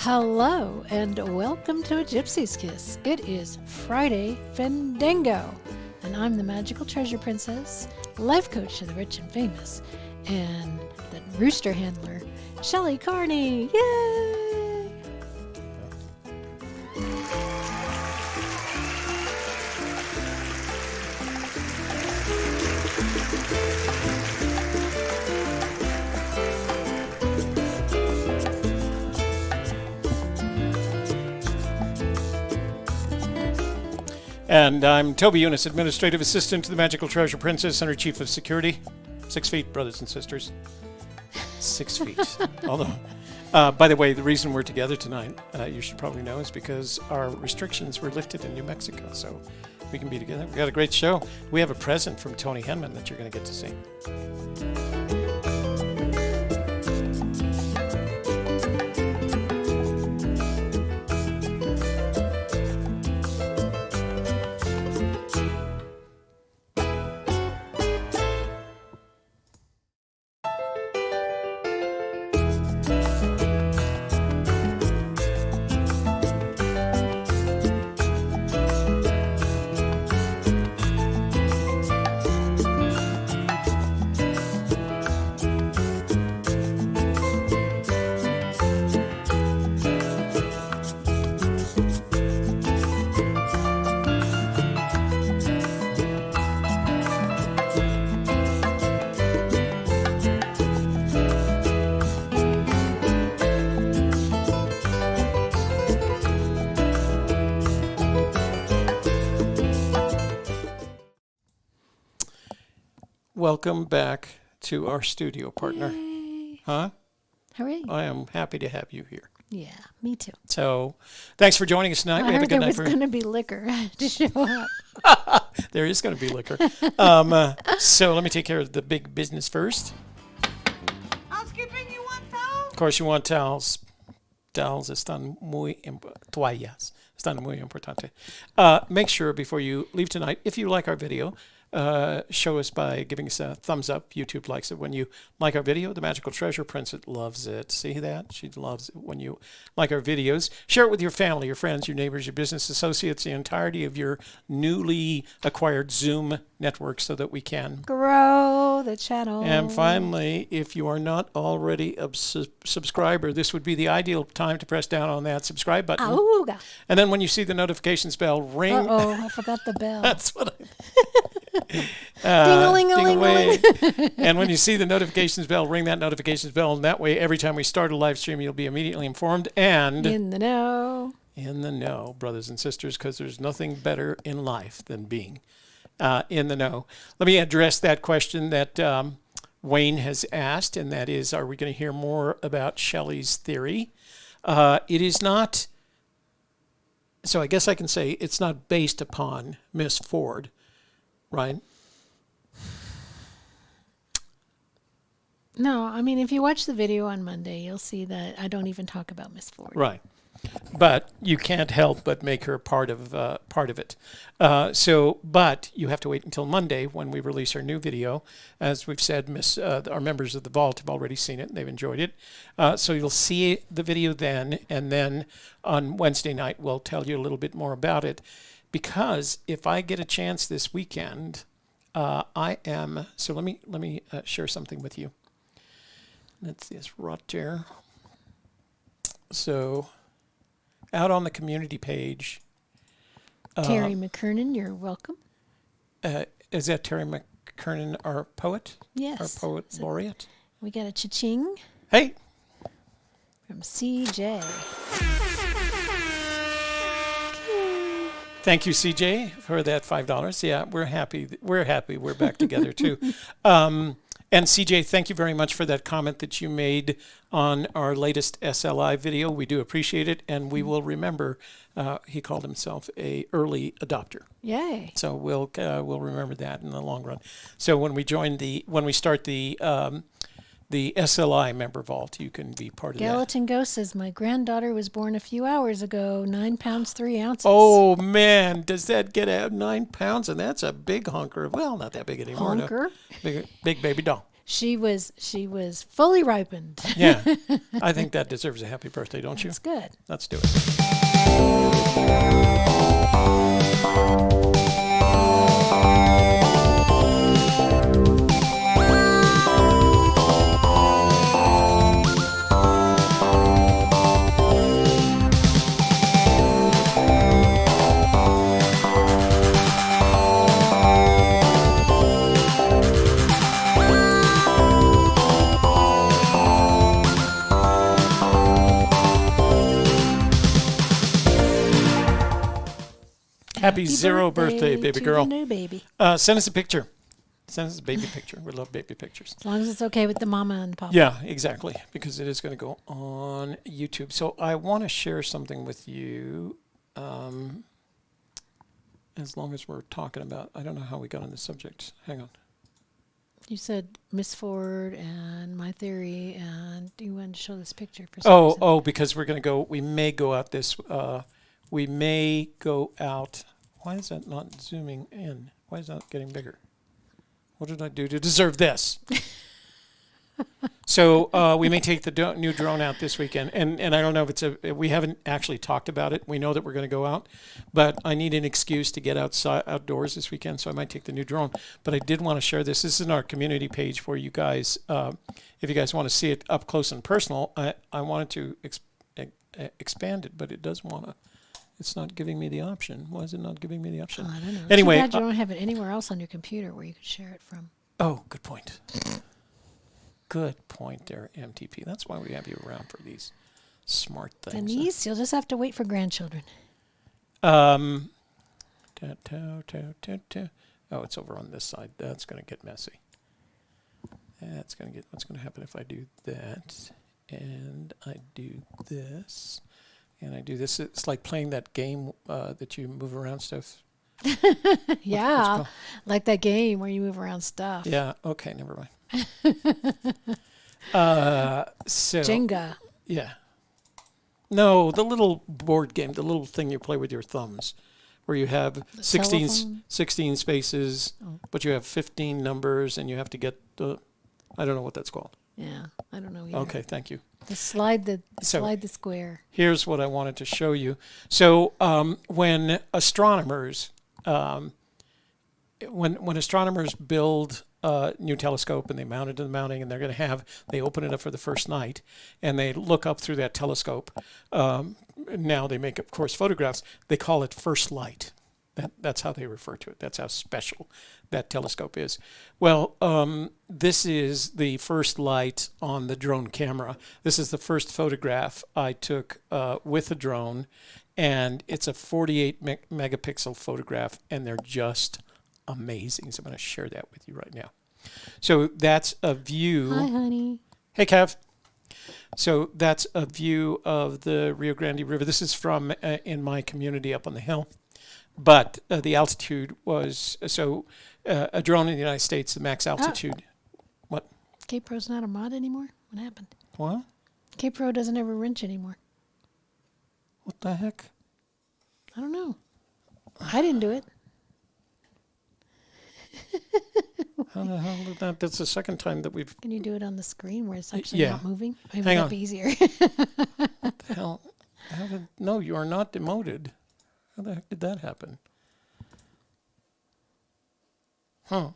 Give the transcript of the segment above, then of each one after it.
Hello and welcome to a Gypsy Kiss. It is Friday Fenndango, and I'm the magical treasure princess, life coach to the rich and famous, and the rooster handler, Shelley Carney. Yay! And I'm Toby Younis, Administrative Assistant to the Magical Treasure Princess and her Chief of Security. 6 feet, brothers and sisters. 6 feet. Although, by the way, the reason we're together tonight, you should probably know, is because our restrictions were lifted in New Mexico, so we can be together. We got a great show. We have a present from Tony Henman that you're going to get to see. Welcome back to our studio partner. Yay. Huh? Hooray. I am happy to have you here. Yeah, me too. So, thanks for joining us tonight. I We have a heard good there night was for going to be liquor to show up. There is going to be liquor. So let me take care of the big business first. Housekeeping, you want towels? Of course, you want towels. Towels están muy toallas. Están muy importante. Make sure before you leave tonight, if you like our video, show us by giving us a thumbs up. YouTube likes it when you like our video. The Magical Treasure Princess loves it. See that? She loves it when you like our videos. Share it with your family, your friends, your neighbors, your business associates, the entirety of your newly acquired Zoom network so that we can Grow the channel. And finally, if you are not already a subscriber, this would be the ideal time to press down on that subscribe button. Auga. And then when you see the notifications bell ring, Uh-oh, I forgot the bell. that's what Ding-a-ling-a-ling-a-ling. And when you see the notifications bell, ring that notifications bell. And that way, every time we start a live stream, you'll be immediately informed and In the know. in the know, brothers and sisters, because there's nothing better in life than being in the know. Let me address that question that Wayne has asked, and that is, are we going to hear more about Shelley's theory? It is not, so I guess I can say it's not based upon Miss Ford, right? No, I mean, if you watch the video on Monday, you'll see that I don't even talk about Miss Ford. Right. But you can't help but make her part of it. But you have to wait until Monday when we release our new video. As we've said, our members of the Vault have already seen it and they've enjoyed it. So you'll see the video then, and then on Wednesday night we'll tell you a little bit more about it. Because if I get a chance this weekend, I am. So let me share something with you. That's this right there. So, out on the community page. Terry McKernan, you're welcome. Is that Terry McKernan, our poet? Yes. Our poet laureate? We got a cha-ching Hey! from CJ. Thank you, CJ, for that $5. Yeah, we're happy. We're back together, too. And CJ, thank you very much for that comment that you made on our latest SLI video. We do appreciate it, and we will remember. He called himself a early adopter. Yay! So we'll remember that in the long run. So when we start the SLI member vault, you can be part of that. Gallatin Ghost says, my granddaughter was born a few hours ago, 9 pounds, 3 ounces. Oh, man, does that get out 9 pounds? And that's a big hunker. Well, not that big anymore. Honker? No. Big baby doll. She was fully ripened. Yeah. I think that deserves a happy birthday, don't you? That's good. Let's do it. Happy zero birthday, baby to girl. the new baby. Send us a picture. Send us a baby picture. We love baby pictures. As long as it's okay with the mama and the papa. Yeah, exactly. Because it is going to go on YouTube. So I want to share something with you. As long as we're talking about, I don't know how we got on this subject. Hang on. You said Miss Ford and my theory, and you wanted to show this picture for some reason. Oh, because we're going to go, we may go out this, we may go out. Why is that not zooming in? Why is that getting bigger? What did I do to deserve this? So we may take the new drone out this weekend, and I don't know if we haven't actually talked about it. We know that we're going to go out, but I need an excuse to get outdoors this weekend, so I might take the new drone. But I did want to share this. This is in our community page for you guys. If you guys want to see it up close and personal, I wanted to expand it, but it doesn't want to. It's not giving me the option. Why is it not giving me the option? Oh, I don't know. Anyway, Too bad you don't have it anywhere else on your computer where you could share it from. Oh, good point. Good point there, MTP. That's why we have you around for these smart things. Denise, you'll just have to wait for grandchildren. Oh, it's over on this side. That's going to get messy. What's going to happen if I do that and I do this and I do this? It's like playing that game that you move around stuff. Yeah, like that game where you move around stuff. Yeah. Okay. Never mind. So Jenga. Yeah. No, the little board game, the little thing you play with your thumbs, where you have 16 spaces, but you have 15 numbers, and you have to get the. I don't know what that's called. Yeah, I don't know either. Okay, thank you. Slide the square. Here's what I wanted to show you. So when astronomers build a new telescope and they mount it to the mounting and they open it up for the first night and they look up through that telescope. Now they make, of course, photographs. They call it first light. That's how they refer to it. That's how special that telescope is. Well, this is the first light on the drone camera. This is the first photograph I took with a drone, and it's a 48 megapixel photograph, and they're just amazing. So I'm going to share that with you right now. So that's a view. Hi, honey. Hey, Kev. So that's a view of the Rio Grande River. This is from in my community up on the hill. But the altitude was, a drone in the United States, the max altitude. What? K-Pro's not a mod anymore? What happened? What? K-Pro doesn't have a wrench anymore. What the heck? I don't know. I didn't do it. How the hell did that? That's the second time that we've... Can you do it on the screen where it's actually not moving? Maybe Hang that'd on. be easier. What the hell? No, you are not demoted. How the heck did that happen? Huh.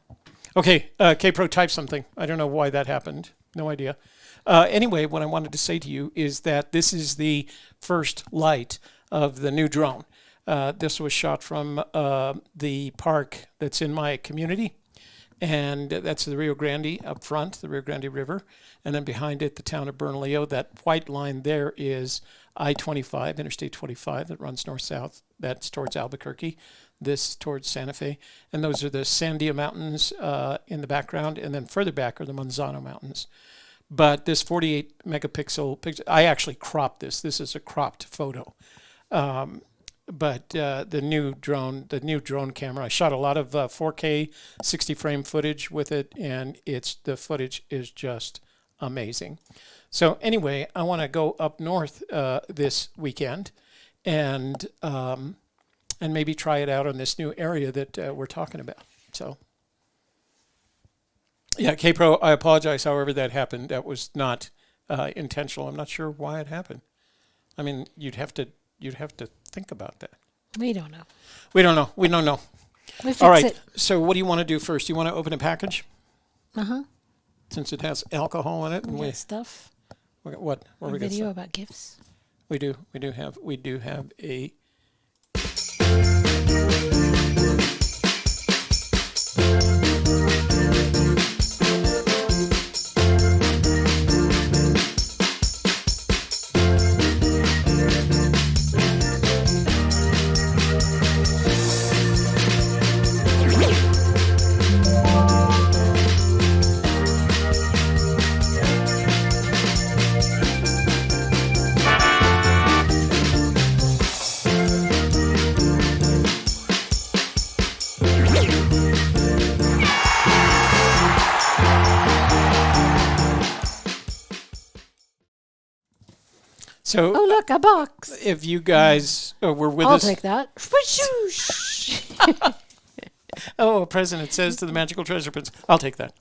Okay, K-Pro typed something. I don't know why that happened. No idea. Anyway, what I wanted to say to you is that this is the first light of the new drone. This was shot from the park that's in my community. And that's the Rio Grande up front, the Rio Grande River. And then behind it, the town of Bernalillo. That white line there is I-25, Interstate 25, that runs north-south. That's towards Albuquerque. This towards Santa Fe. And those are the Sandia Mountains in the background. And then further back are the Manzano Mountains. But this 48 megapixel picture, I actually cropped this. This is a cropped photo. But the new drone camera, I shot a lot of 4K 60 frame footage with it, and the footage is just amazing. So anyway, I want to go up north this weekend and maybe try it out on this new area that we're talking about. So Yeah, K-Pro, I apologize. However that happened, that was not intentional. I'm not sure why it happened. I mean, you'd have to think about that. We don't know. We don't know. We don't know. We fix All right. it. So what do you want to do first? Do you want to open a package? Uh-huh. Since it has alcohol in it, and We got stuff. what A we got? video Stuff? about gifts. We do have a. So Oh, look, a box. if you guys were with I'll us, take that. a president says to the Magical Treasure Prince, "I'll take that."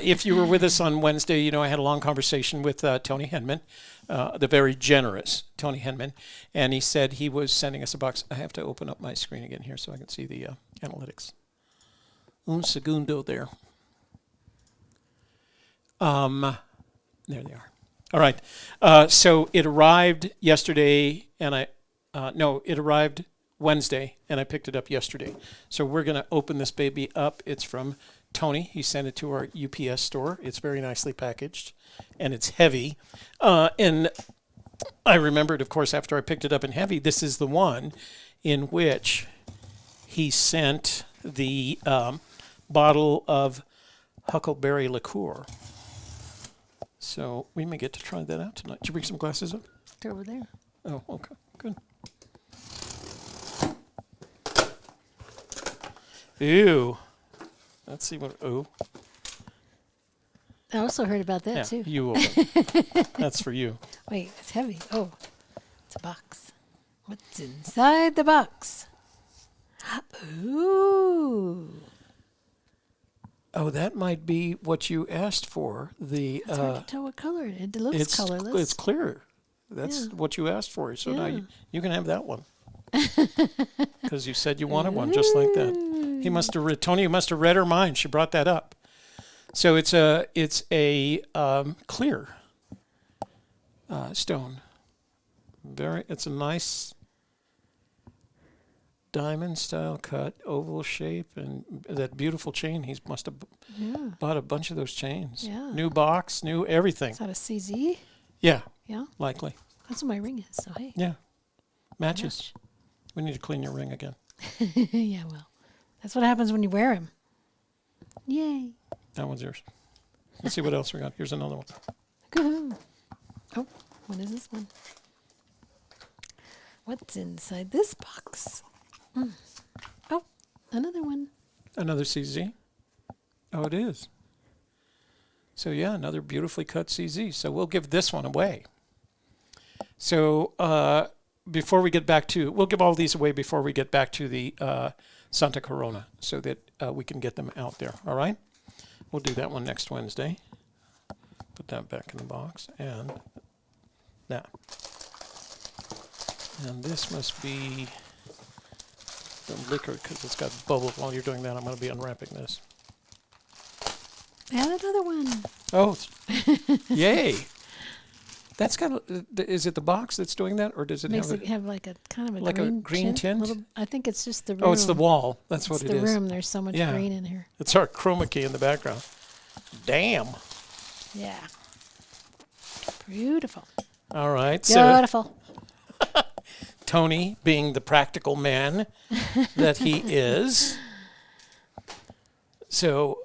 If you were with us on Wednesday, you know I had a long conversation with Tony Henman, the very generous Tony Henman, and he said he was sending us a box. I have to open up my screen again here so I can see the analytics. Un segundo there. There they are. All right. So it arrived yesterday, and it arrived Wednesday, and I picked it up yesterday. So we're going to open this baby up. It's from Tony. He sent it to our UPS store. It's very nicely packaged, and it's heavy. And I remembered, of course, after I picked it up in heavy, this is the one in which he sent the bottle of huckleberry liqueur. So we may get to try that out tonight. Did you bring some glasses up? They're over there. Oh, okay. Good. Ew. Let's see what. Oh. I also heard about that, Yeah, too. you open. That's for you. Wait, it's heavy. Oh, it's a box. What's inside the box? Ooh. Oh, that might be what you asked for. It's hard to tell what color it is. It looks It's colorless. It's clear. That's what you asked for. So now Yeah. you can have that one. Because you said you wanted one just like that. Tony must have read her mind. She brought that up. So it's a clear stone. It's a nice diamond style cut, oval shape, and that beautiful chain. He must have bought a bunch of those chains. Yeah. New box, new everything. Is that a CZ? Yeah, Yeah. likely. That's what my ring is, so hey. Yeah. Matches. We need to clean your ring again. Yeah, well, that's what happens when you wear them. Yay. That one's yours. Let's see what else we got. Here's another one. Good. Oh, what is this one? What's inside this box? Oh, another one. Another CZ. Oh, it is. So yeah, another beautifully cut CZ. So we'll give this one away. So before we get back to, we'll give all these away before we get back to the Santa Corona, so that we can get them out there. All right. We'll do that one next Wednesday. Put that back in the box, and that. And this must be the liquor, because it's got bubble. While you're doing that, I'm going to be unwrapping this. And another one. Oh, yay! That's got. Is it the box that's doing that, or does it Makes have it have like a kind of a like a green tint? I think it's just the room. Oh, it's the wall. That's what it's it is. the room. There's so much green in here. It's our chroma key in the background. Damn. Yeah. Beautiful. All right. Beautiful. So Tony, being the practical man that he is. So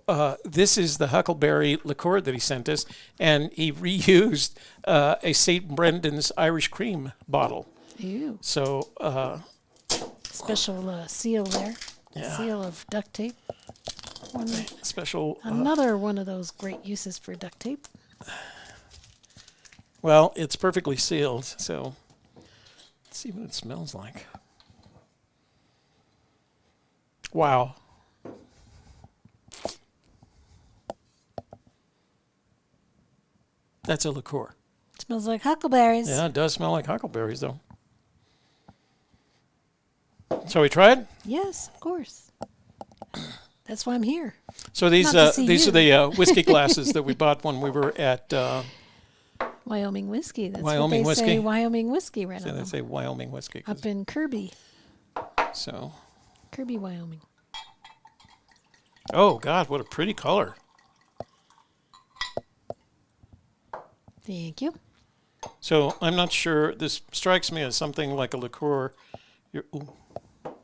this is the huckleberry liqueur that he sent us, and he reused a St. Brendan's Irish cream bottle. Ew. So special seal there. Yeah. Seal of duct tape. Special. Another one of those great uses for duct tape. Well, it's perfectly sealed, so let's see what it smells like. Wow. That's a liqueur. It smells like huckleberries. Yeah, it does smell like huckleberries, though. So we tried? Yes, of course. That's why I'm here. So these Not to see these you. are the whiskey glasses that we bought when we were at. Wyoming whiskey. That's Wyoming what they whiskey? say. Wyoming whiskey right So on they them. say Wyoming whiskey. Up in Kirby, So, Wyoming. oh God, what a pretty color! Thank you. So I'm not sure. This strikes me as something like a liqueur. Ooh,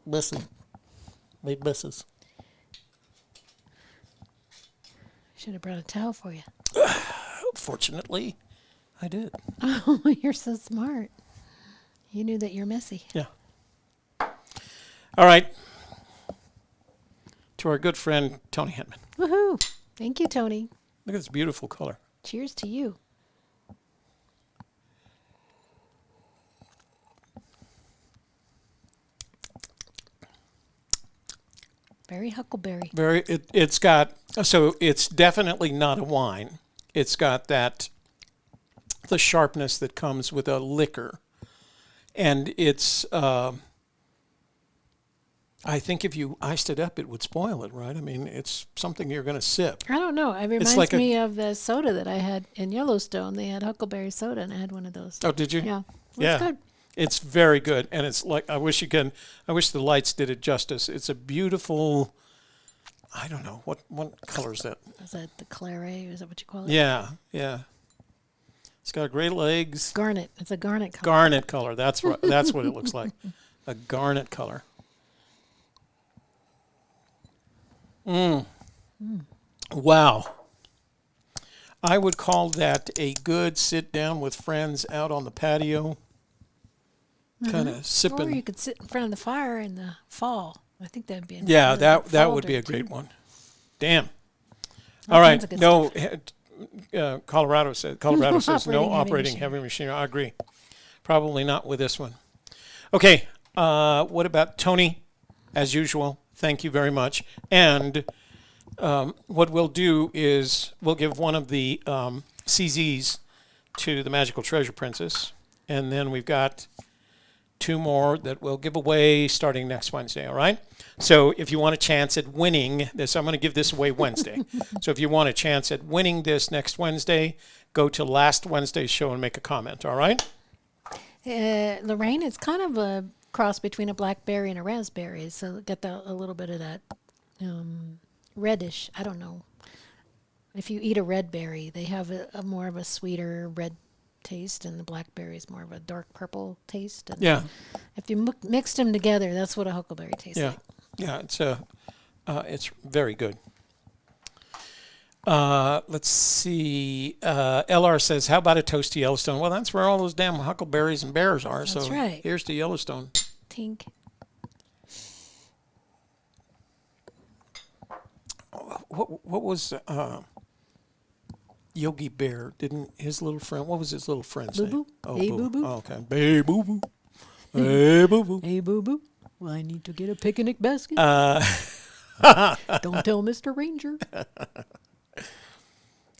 messy. Made messes. Should have brought a towel for you. Fortunately, I did. Oh, you're so smart. You knew that you're messy. Yeah. All right. To our good friend Tony Hetman. Woohoo! Thank you, Tony. Look at this beautiful color. Cheers to you. Very huckleberry. It's got, so it's definitely not a wine. It's got the sharpness that comes with a liquor. And it's, I think if you iced it up, it would spoil it, right? I mean, it's something you're going to sip. I don't know. It reminds like me of the soda that I had in Yellowstone. They had huckleberry soda, and I had one of those. Oh, did you? Yeah. Yeah. It's good. It's very good. And it's like, I wish the lights did it justice. It's a beautiful, I don't know, what color is that? Is that the claret? Is that what you call it? Yeah, yeah. It's got great legs. Garnet. It's a garnet color. Garnet color. That's right. That's what it looks like. A garnet color. Wow. I would call that a good sit down with friends out on the patio. Kind of Or sipping. you could sit in front of the fire in the fall. I think that'd be a Yeah, that fall would be a drink, great too. one. Damn. All All kinds right. of good No, Colorado says no Operating heavy operating heavy machinery. I agree. Probably not with this one. Okay. What about Tony? As usual, thank you very much. And what we'll do is we'll give one of the CZs to the Magical Treasure Princess, and then we've got 2 more that we'll give away starting next Wednesday, all right? So if you want a chance at winning this, I'm going to give this away Wednesday. So if you want a chance at winning this next Wednesday, go to last Wednesday's show and make a comment, all right? Lorraine, it's kind of a cross between a blackberry and a raspberry, so get a little bit of that reddish. I don't know. If you eat a red berry, they have a more of a sweeter red taste, and the blackberry is more of a dark purple taste. And Yeah. if you mixed them together, that's what a huckleberry tastes Yeah. like. Yeah, it's very good. Let's see. LR says, how about a toast to Yellowstone? Well, that's where all those damn huckleberries and bears are. That's so right. Here's to Yellowstone. Tink. What was Yogi Bear? Didn't his little friend? What was his little friend's name? Boo-boo. Oh, Hey, Boo. Boo-boo. Oh, okay. Hey, Boo Boo. Hey, Boo Boo. Hey, boo-boo. Well, I need to get a picnic basket. Don't tell Mr. Ranger.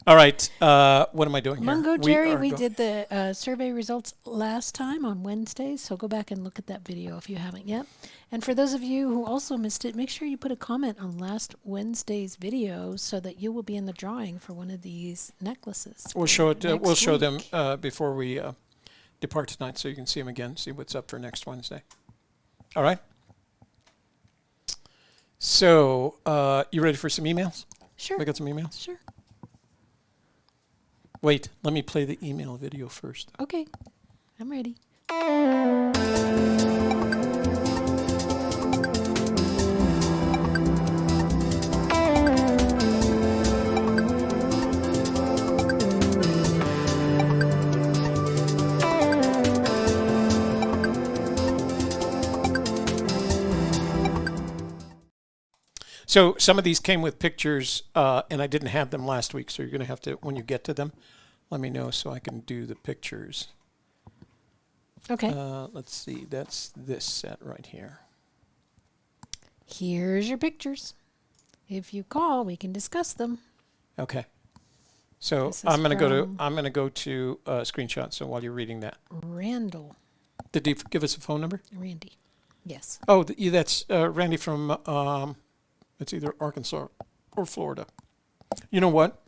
All right. What am I doing here? Mungo Jerry, are we go- did the survey results last time on Wednesday, so go back and look at that video if you haven't yet. And for those of you who also missed it, make sure you put a comment on last Wednesday's video so that you will be in the drawing for one of these necklaces. We'll for show it. next We'll show them week. before we depart tonight, so you can see them again. See what's up for next Wednesday. All right. So, you ready for some emails? Sure. We got some emails. Sure. Wait, let me play the email video first. Okay. I'm ready. So some of these came with pictures, and I didn't have them last week. So you're going to have to, when you get to them, let me know so I can do the pictures. Okay. Let's see. That's this set right here. Here's your pictures. If you call, we can discuss them. Okay. So This is I'm gonna from go to screenshot. So while you're reading that, Randall. did he give us a phone number? Randy. Yes. Oh, that's Randy from it's either Arkansas or Florida. You know what?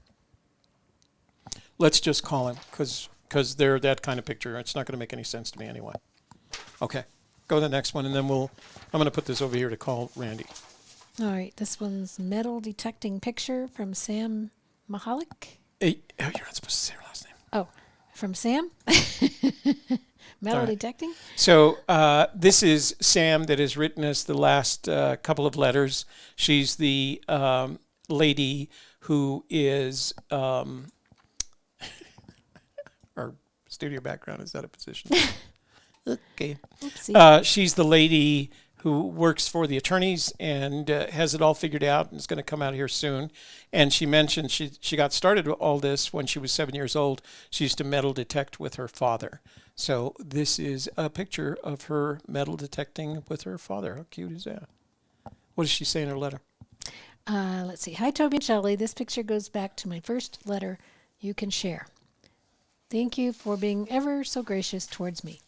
Let's just call him because they're that kind of picture. It's not going to make any sense to me anyway. Okay, go to the next one, and then I'm going to put this over here to call Randy. All right. This one's metal detecting picture from Sam Mahalik. Hey, oh, you're not supposed to say her last name. Oh, from Sam? Metal All right. detecting? So this is Sam that has written us the last couple of letters. She's the lady who is our studio background. Is that a position? Okay. She's the lady who works for the attorneys and has it all figured out and is going to come out here soon. And she mentioned she got started with all this when she was 7 years old. She used to metal detect with her father. So this is a picture of her metal detecting with her father. How cute is that? What does she say in her letter? Let's see. Hi, Toby and Shelley. This picture goes back to my first letter you can share. Thank you for being ever so gracious towards me.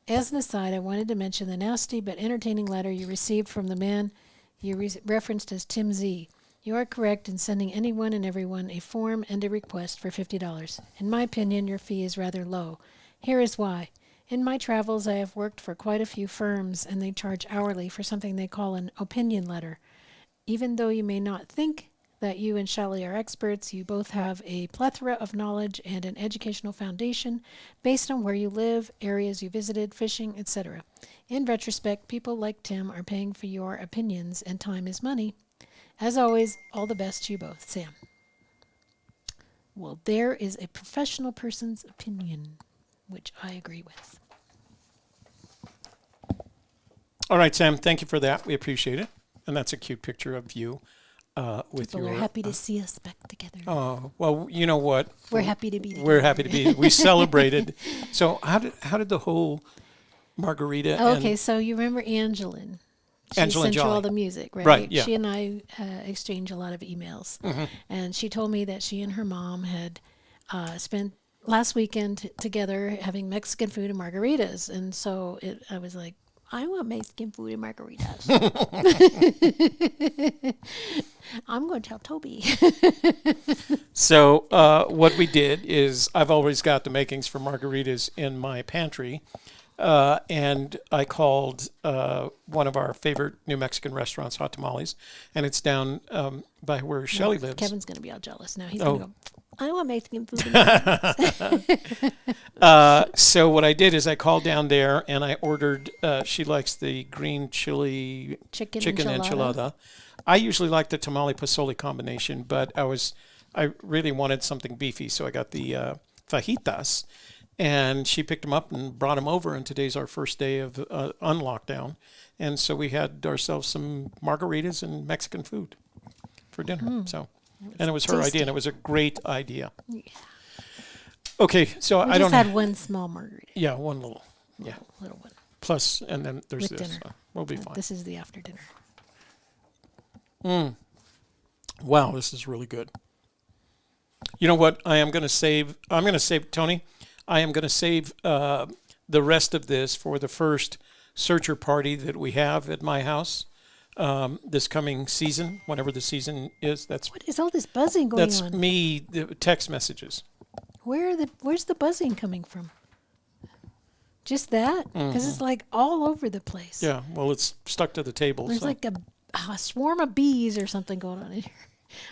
As an aside, I wanted to mention the nasty but entertaining letter you received from the man you referenced as Tim Z. You are correct in sending anyone and everyone a form and a request for $50. In my opinion, your fee is rather low. Here is why. In my travels, I have worked for quite a few firms, and they charge hourly for something they call an opinion letter. Even though you may not think that you and Shelley are experts, you both have a plethora of knowledge and an educational foundation based on where you live, areas you visited, fishing, etc. In retrospect, people like Tim are paying for your opinions, and time is money. As always, all the best to you both, Sam. Well, there is a professional person's opinion, which I agree with. All right, Sam, thank you for that. We appreciate it. And that's a cute picture of you with People your... are happy to see us back together. Oh, well, you know what? We're happy to be together. We're happy to be. We celebrated. So how did the whole margarita Okay, and so you remember Angeline. She Angela sent you Jolly. all the music, right? Right, yeah. She and I exchange a lot of emails. Mm-hmm. And she told me that she and her mom had spent last weekend together having Mexican food and margaritas. And so I was like, I want Mexican food and margaritas. I'm going to tell Toby. So what we did is I've always got the makings for margaritas in my pantry. And I called one of our favorite New Mexican restaurants, Hot Tamales, and it's down by where Shelley lives. Kevin's going to be all jealous now. He's going to go, I want Mexican food. So what I did is I called down there and I ordered, she likes the green chili Chicken enchilada. I usually like the tamale pozole combination, but I really wanted something beefy, so I got the fajitas. And she picked them up and brought them over, and today's our first day of unlockdown. And so we had ourselves some margaritas and Mexican food for dinner. And it was her idea, and it was a great idea. Yeah. Okay, so We I don't just had one small margarita. Yeah, one little. Yeah. Little one. Plus, and then there's With this. dinner. So we'll be fine. This is the after dinner. Wow, this is really good. You know what? I'm going to save, Tony, I am going to save the rest of this for the first searcher party that we have at my house this coming season, whenever the season is. What is all this buzzing going on? That's me, the text messages. Where's the buzzing coming from? Just that? Because it's like all over the place. Yeah, well, it's stuck to the table. There's so. like a swarm of bees or something going on in here.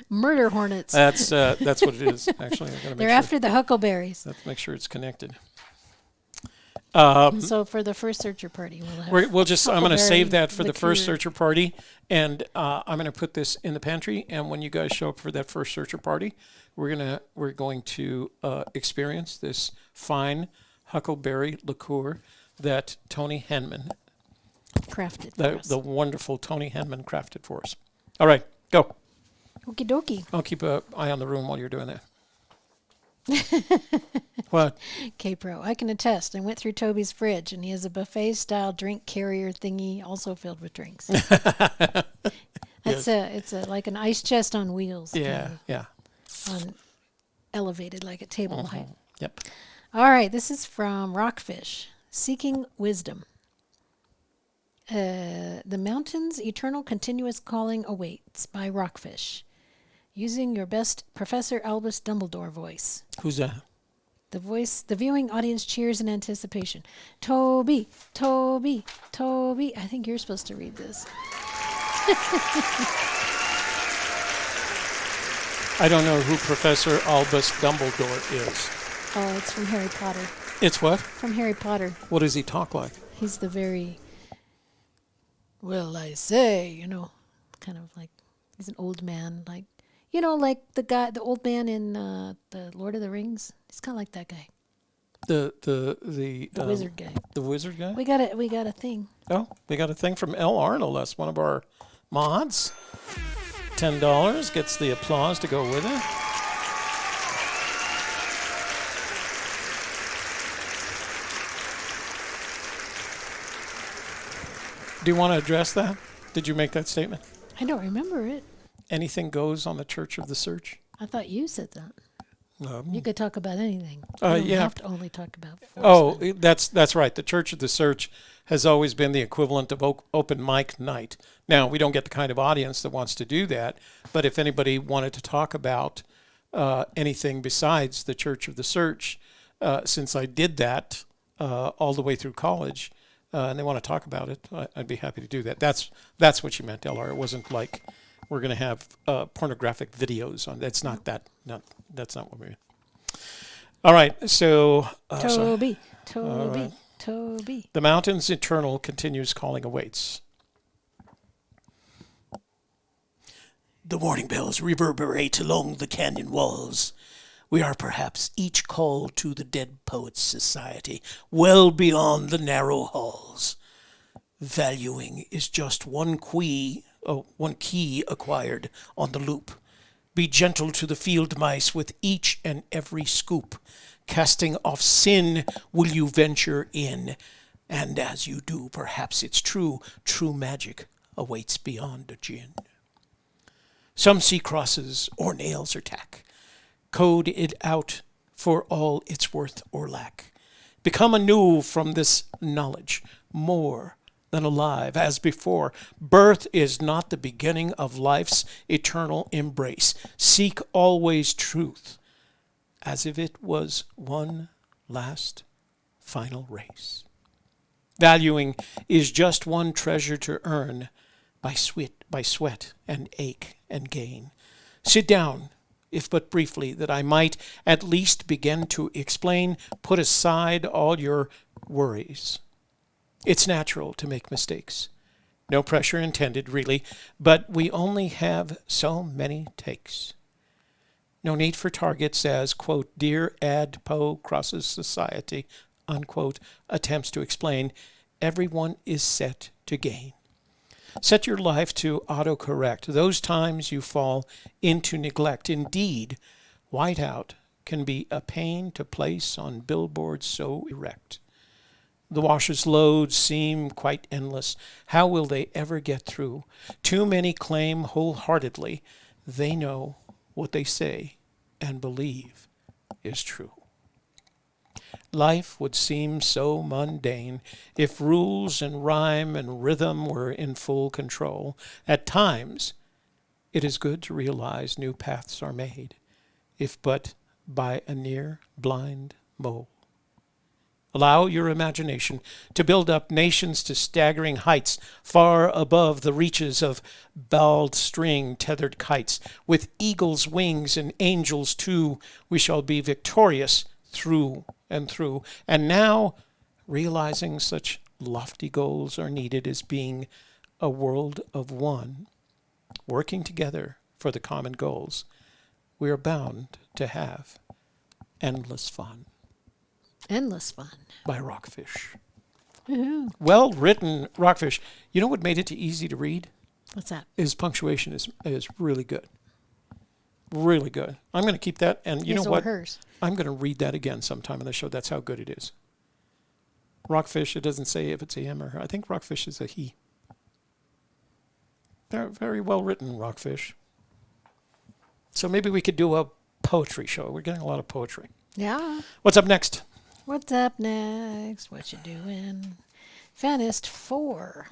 Murder hornets. That's what it is, actually. They're after the huckleberries. Let's make sure it's connected. So for the first searcher party, I'm going to save that for the first searcher party, and I'm going to put this in the pantry. And when you guys show up for that first searcher party, we're going to experience this fine huckleberry liqueur that Tony Henman crafted. The wonderful Tony Henman crafted for us. All right, go. Okie dokie. I'll keep an eye on the room while you're doing that. What? K-Pro, I can attest. I went through Toby's fridge, and he has a buffet-style drink carrier thingy, also filled with drinks. It's like an ice chest on wheels. Yeah, yeah. elevated, like at table height. Yep. All right, this is from Rockfish, Seeking Wisdom. The mountain's eternal continuous calling awaits by Rockfish. Using your best Professor Albus Dumbledore voice. Who's that? The viewing audience cheers in anticipation. Toby, Toby, Toby. I think you're supposed to read this. I don't know who Professor Albus Dumbledore is. Oh, it's from Harry Potter. It's what? From Harry Potter. What does he talk like? He's the very, well, I say, kind of like, he's an old man, like, like the old man in the Lord of the Rings. He's kind of like that guy. The wizard guy. The wizard guy? We got a thing. Oh, we got a thing from L. Arnold. That's one of our mods. $10 gets the applause to go with it. Do you want to address that? Did you make that statement? I don't remember it. Anything goes on the Church of the Search? I thought you said that. You could talk about anything. You don't have to only talk about force. Oh, that's right. The Church of the Search has always been the equivalent of open mic night. Now, we don't get the kind of audience that wants to do that, but if anybody wanted to talk about anything besides the Church of the Search, since I did that all the way through college, and they want to talk about it, I'd be happy to do that. That's what you meant, LR. It wasn't like we're going to have pornographic videos on. That's not that. No, that's not what we mean. All right, so Toby. Right. Toby. The mountain's eternal continuous calling awaits. The warning bells reverberate along the canyon walls. We are perhaps each called to the Dead Poets Society, well beyond the narrow halls. Valuing is just one key acquired on the loop. Be gentle to the field mice with each and every scoop. Casting off sin will you venture in, and as you do, perhaps it's true magic awaits beyond a gin. Some see crosses or nails or tack. Code it out for all its worth or lack. Become anew from this knowledge, more than alive as before. Birth is not the beginning of life's eternal embrace. Seek always truth, as if it was one last final race. Valuing is just one treasure to earn by sweat and ache and gain. Sit down, if but briefly, that I might at least begin to explain. Put aside all your worries. It's natural to make mistakes. No pressure intended, really, but we only have so many takes. No need for targets as, quote, Dear Adpo crosses society, unquote, attempts to explain. Everyone is set to gain. Set your life to autocorrect those times you fall into neglect. Indeed, whiteout can be a pain to place on billboards so erect. The washer's loads seem quite endless. How will they ever get through? Too many claim wholeheartedly they know what they say and believe is true. Life would seem so mundane if rules and rhyme and rhythm were in full control. At times, it is good to realize new paths are made, if but by a near blind mole. Allow your imagination to build up nations to staggering heights far above the reaches of bald string tethered kites. With eagle's wings and angels too, we shall be victorious through and through. And now, realizing such lofty goals are needed as being a world of one, working together for the common goals, we are bound to have endless fun. Endless fun. By Rockfish. Woohoo. Well written, Rockfish. You know what made it easy to read? What's that? His punctuation is really good. Really good. I'm going to keep that, and you know what? Hers. I'm going to read that again sometime in the show. That's how good it is. Rockfish, it doesn't say if it's a him or her. I think Rockfish is a he. They're very well written, Rockfish. So maybe we could do a poetry show. We're getting a lot of poetry. Yeah. What's up next? What's up next? What you doing? Fennist 4.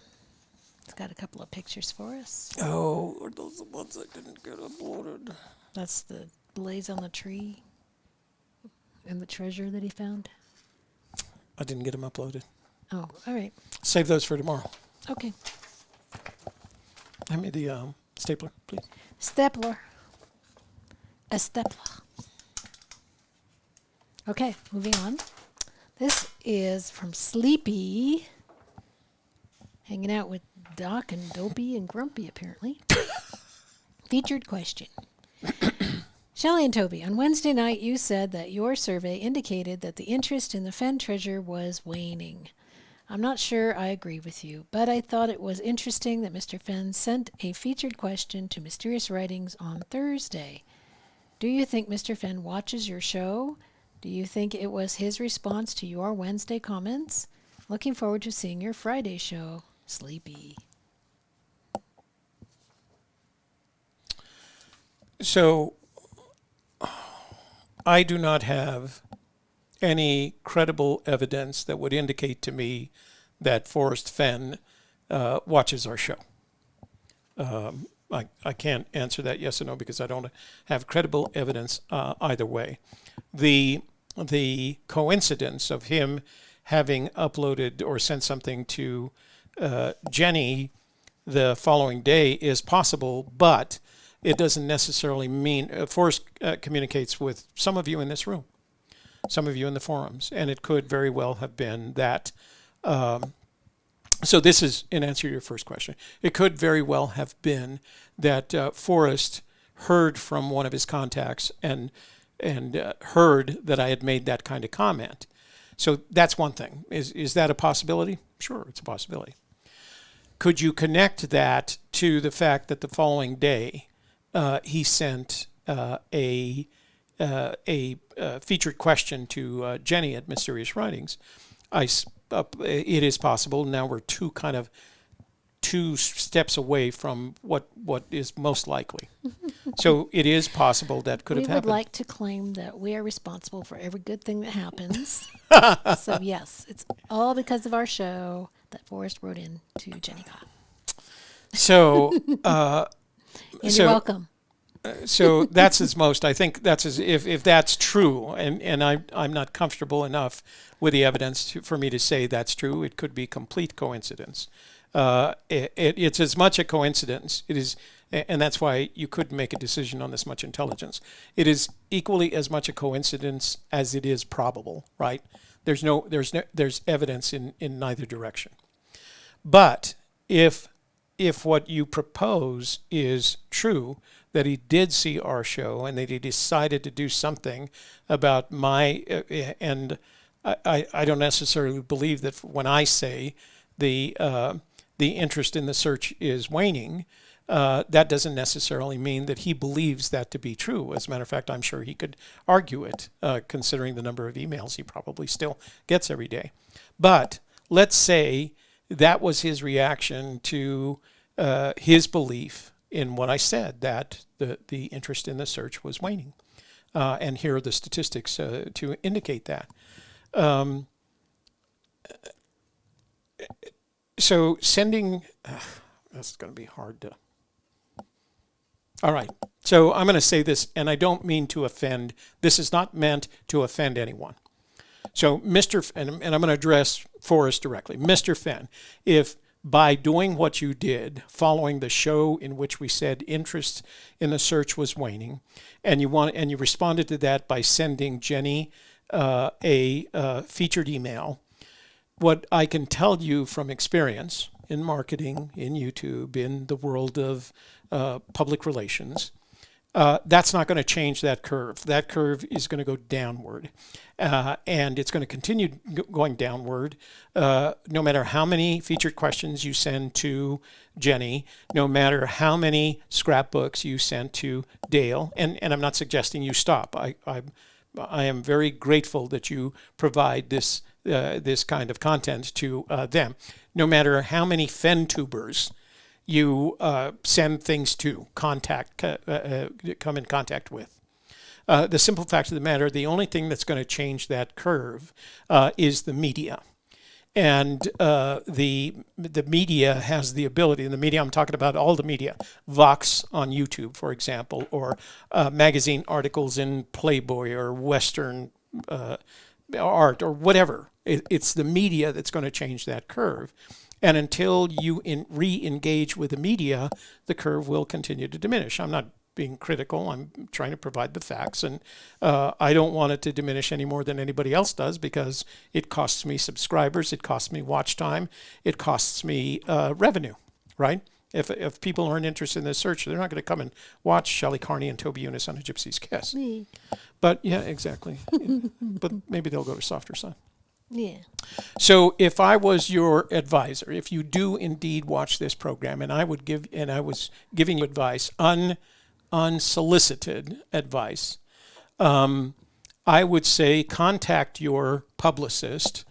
It's got a couple of pictures for us. Oh, are those the ones that didn't get uploaded? That's the blaze on the tree and the treasure that he found. I didn't get them uploaded. Oh, all right. Save those for tomorrow. Okay. Hand me the stapler, please. Stapler. A stapler. Okay, moving on. This is from Sleepy. Hanging out with Doc and Dopey and Grumpy, apparently. Featured question. Shelley and Toby, on Wednesday night you said that your survey indicated that the interest in the Fenn treasure was waning. I'm not sure I agree with you, but I thought it was interesting that Mr. Fenn sent a featured question to Mysterious Writings on Thursday. Do you think Mr. Fenn watches your show? Do you think it was his response to your Wednesday comments? Looking forward to seeing your Friday show. Sleepy. So, I do not have any credible evidence that would indicate to me that Forrest Fenn watches our show. I can't answer that yes or no because I don't have credible evidence either way. The coincidence of him having uploaded or sent something to Jenny the following day is possible, but it doesn't necessarily mean Forrest communicates with some of you in this room, some of you in the forums, and it could very well have been that. So this is in answer to your first question. It could very well have been that Forrest heard from one of his contacts and heard that I had made that kind of comment. So that's one thing. Is that a possibility? Sure, it's a possibility. Could you connect that to the fact that the following day he sent a featured question to Jenny at Mysterious Writings? It is possible. Now we're two steps away from what is most likely. So it is possible that could have happened. We would like to claim that we are responsible for every good thing that happens. So yes, it's all because of our show that Forrest wrote in to Jenny Cobb. So, You're welcome. So that's as most. I think that's as if that's true, and I'm not comfortable enough with the evidence for me to say that's true. It could be complete coincidence. It's as much a coincidence. It is, and that's why you couldn't make a decision on this much intelligence. It is equally as much a coincidence as it is probable. Right? There's evidence in neither direction. But if what you propose is true, that he did see our show and that he decided to do something about and I don't necessarily believe that when I say the interest in the search is waning, that doesn't necessarily mean that he believes that to be true. As a matter of fact, I'm sure he could argue it, considering the number of emails he probably still gets every day. But let's say that was his reaction to his belief in what I said, that the interest in the search was waning. And here are the statistics to indicate that. So sending, that's going to be hard to. All right. So I'm going to say this, and I don't mean to offend. This is not meant to offend anyone. So and I'm going to address Forrest directly. Mr. Fenn, if by doing what you did, following the show in which we said interest in the search was waning, and you responded to that by sending Jenny a featured email, what I can tell you from experience in marketing, in YouTube, in the world of public relations, that's not going to change that curve. That curve is going to go downward. And it's going to continue going downward no matter how many featured questions you send to Jenny, no matter how many scrapbooks you send to Dale. And I'm not suggesting you stop. I am very grateful that you provide this kind of content to them. No matter how many Fenntubers you send things to come in contact with. The simple fact of the matter, the only thing that's going to change that curve is the media. And the media has the ability, and the media, I'm talking about all the media, Vox on YouTube, for example, or magazine articles in Playboy or Western art or whatever. It's the media that's going to change that curve. And until you re-engage with the media, the curve will continue to diminish. I'm not being critical. I'm trying to provide the facts. And I don't want it to diminish any more than anybody else does, because it costs me subscribers, it costs me watch time, it costs me revenue, right? If people aren't interested in this search, they're not going to come and watch Shelley, Carney, and Toby Younis on A Gypsy's Kiss. Me. But yeah, exactly. But maybe they'll go to Softer Sun. Yeah. So if I was your advisor, if you do indeed watch this program, and I was giving you advice, unsolicited advice, I would say contact your publicist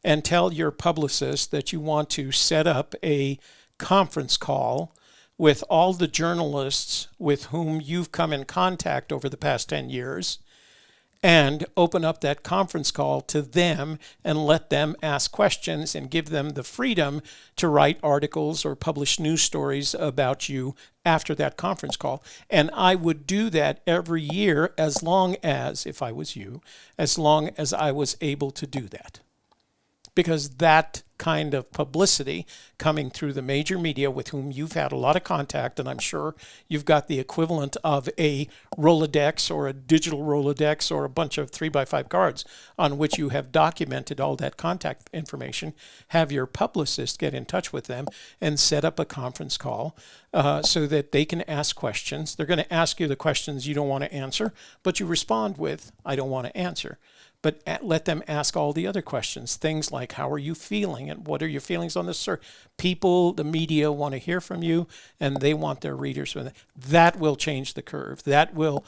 and tell your publicist that you want to set up a conference call with all the journalists with whom you've come in contact over the past 10 years, and open up that conference call to them and let them ask questions and give them the freedom to write articles or publish news stories about you after that conference call. And I would do that every year, as long as, if I was you, as long as I was able to do that. Because that kind of publicity coming through the major media with whom you've had a lot of contact, and I'm sure you've got the equivalent of a Rolodex or a digital Rolodex or a bunch of 3x5 cards on which you have documented all that contact information, have your publicist get in touch with them and set up a conference call so that they can ask questions. They're going to ask you the questions you don't want to answer, but you respond with, I don't want to answer. But let them ask all the other questions, things like, how are you feeling and what are your feelings on this search? People, the media want to hear from you, and they want their readers. That will change the curve. That will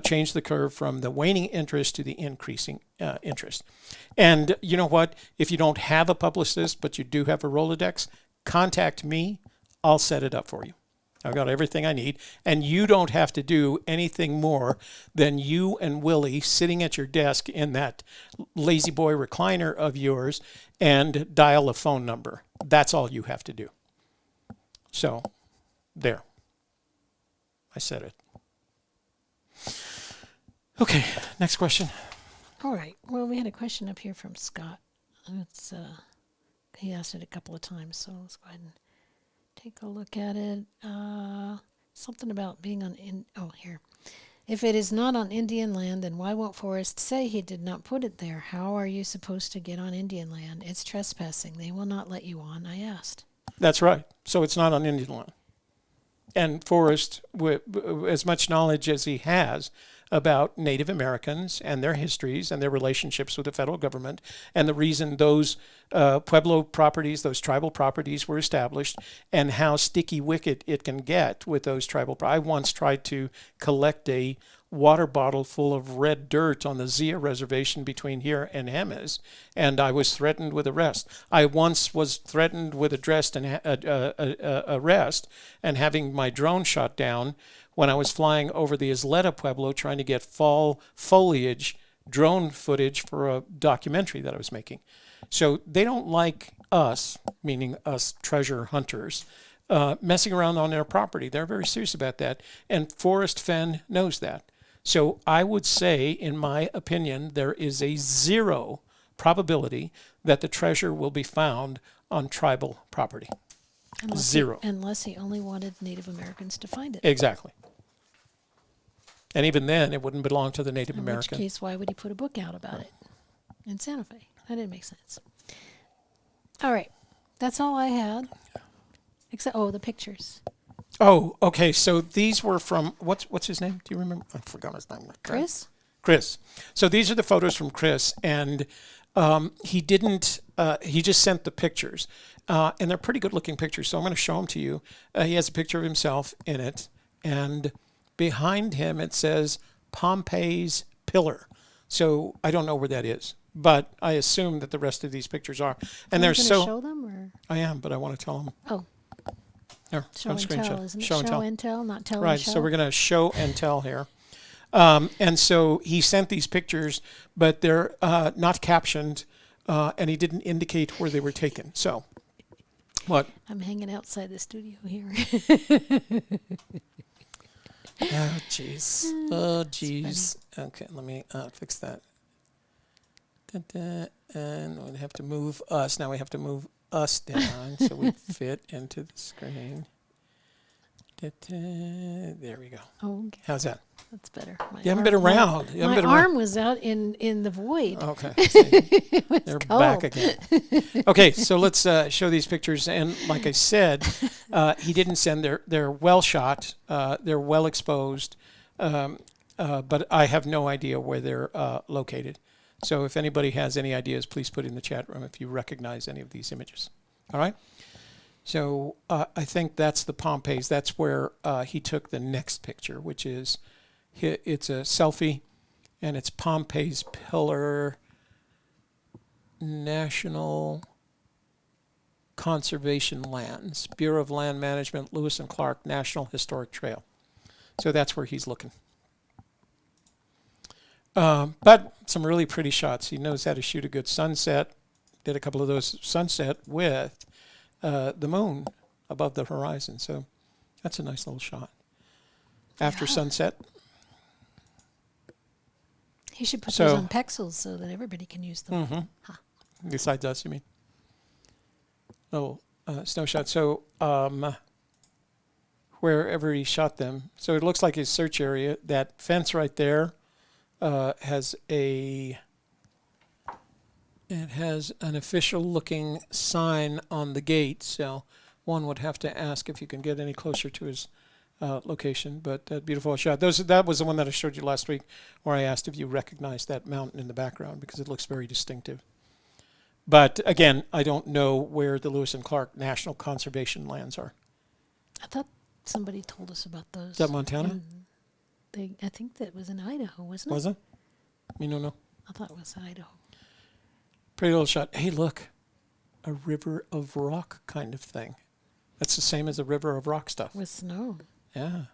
change the curve from the waning interest to the increasing interest. And you know what? If you don't have a publicist, but you do have a Rolodex, contact me. I'll set it up for you. I've got everything I need, and you don't have to do anything more than you and Willie sitting at your desk in that lazy boy recliner of yours and dial a phone number. That's all you have to do. So, there. I said it. Okay, next question. All right. Well, we had a question up here from Scott. It's he asked it a couple of times, so let's go ahead and take a look at it. Something about being on here. If it is not on Indian land, then why won't Forrest say he did not put it there? How are you supposed to get on Indian land? It's trespassing. They will not let you on, I asked. That's right. So it's not on Indian land. And Forrest, with as much knowledge as he has about Native Americans and their histories and their relationships with the federal government, and the reason those Pueblo properties, those tribal properties were established, and how sticky wicket it can get with those tribal. I once tried to collect a water bottle full of red dirt on the Zia reservation between here and Jemez, and I was threatened with arrest. I once was threatened with arrest and having my drone shot down when I was flying over the Isleta Pueblo trying to get fall foliage drone footage for a documentary that I was making. So they don't like us, meaning us treasure hunters, messing around on their property. They're very serious about that, and Forrest Fenn knows that. So I would say, in my opinion, there is a 0 probability that the treasure will be found on tribal property. Unless he only wanted Native Americans to find it. Exactly. And even then, it wouldn't belong to the Native American. In which case, why would he put a book out about it in Santa Fe? That didn't make sense. All right. That's all I had. Except, the pictures. Oh, okay. So these were from, what's his name? Do you remember? I forgot his name. Chris? Chris. So these are the photos from Chris, and he just sent the pictures. And they're pretty good looking pictures, so I'm going to show them to you. He has a picture of himself in it, and behind him it says Pompey's Pillar. So I don't know where that is, but I assume that the rest of these pictures are. And they're so. Show them, or? I am, but I want to tell them. Oh. Here, show and tell, isn't it? Show and tell, not tell right, and show. So we're going to show and tell here. And so he sent these pictures, but they're not captioned, and he didn't indicate where they were taken. So, what? I'm hanging outside the studio here. Oh, jeez. Oh, jeez. Okay, let me fix that. Da-da. And we have to move us. Now we have to move us down so we fit into the screen. Da-da. There we go. Oh, okay. How's that? That's better. You haven't been around. You haven't My been around. arm was out in the void. Okay. See, It was they're cold. back again. Okay, so let's show these pictures. And like I said, he didn't send. They're well shot. They're well exposed. But I have no idea where they're located. So if anybody has any ideas, please put in the chat room if you recognize any of these images. All right. So I think that's the Pompeys. That's where he took the next picture, which is it's a selfie, and it's Pompey's Pillar National Conservation Lands, Bureau of Land Management, Lewis and Clark National Historic Trail. So that's where he's looking. But some really pretty shots. He knows how to shoot a good sunset. Did a couple of those sunset with the moon above the horizon. So that's a nice little shot. After sunset. He should put those on Pexels so that everybody can use them. Mm-hmm. Huh. Besides us, you mean? Oh, snow shot. So wherever he shot them. So it looks like his search area. That fence right there has an official looking sign on the gate. So one would have to ask if you can get any closer to his location. But that beautiful shot. That was the one that I showed you last week, where I asked if you recognized that mountain in the background because it looks very distinctive. But again, I don't know where the Lewis and Clark National Conservation Lands are. I thought somebody told us about those. Is that Montana? I think that was in Idaho, wasn't it? Was it? Me no. I thought it was Idaho. Pretty little shot. Hey, look. A river of rock kind of thing. That's the same as a river of rock stuff. With snow. Yeah.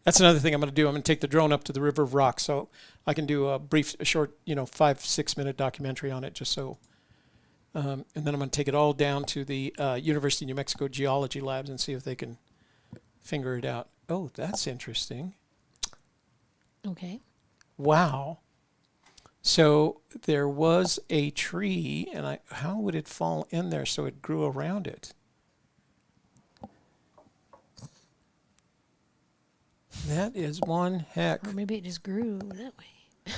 That's another thing I'm going to do. I'm going to take the drone up to the river of rock so I can do a short, 5-6 minute documentary on it just so. And then I'm going to take it all down to the University of New Mexico geology labs and see if they can figure it out. Oh, that's interesting. Okay. Wow. So there was a tree, and how would it fall in there so it grew around it? That is one heck. Or maybe it just grew that way.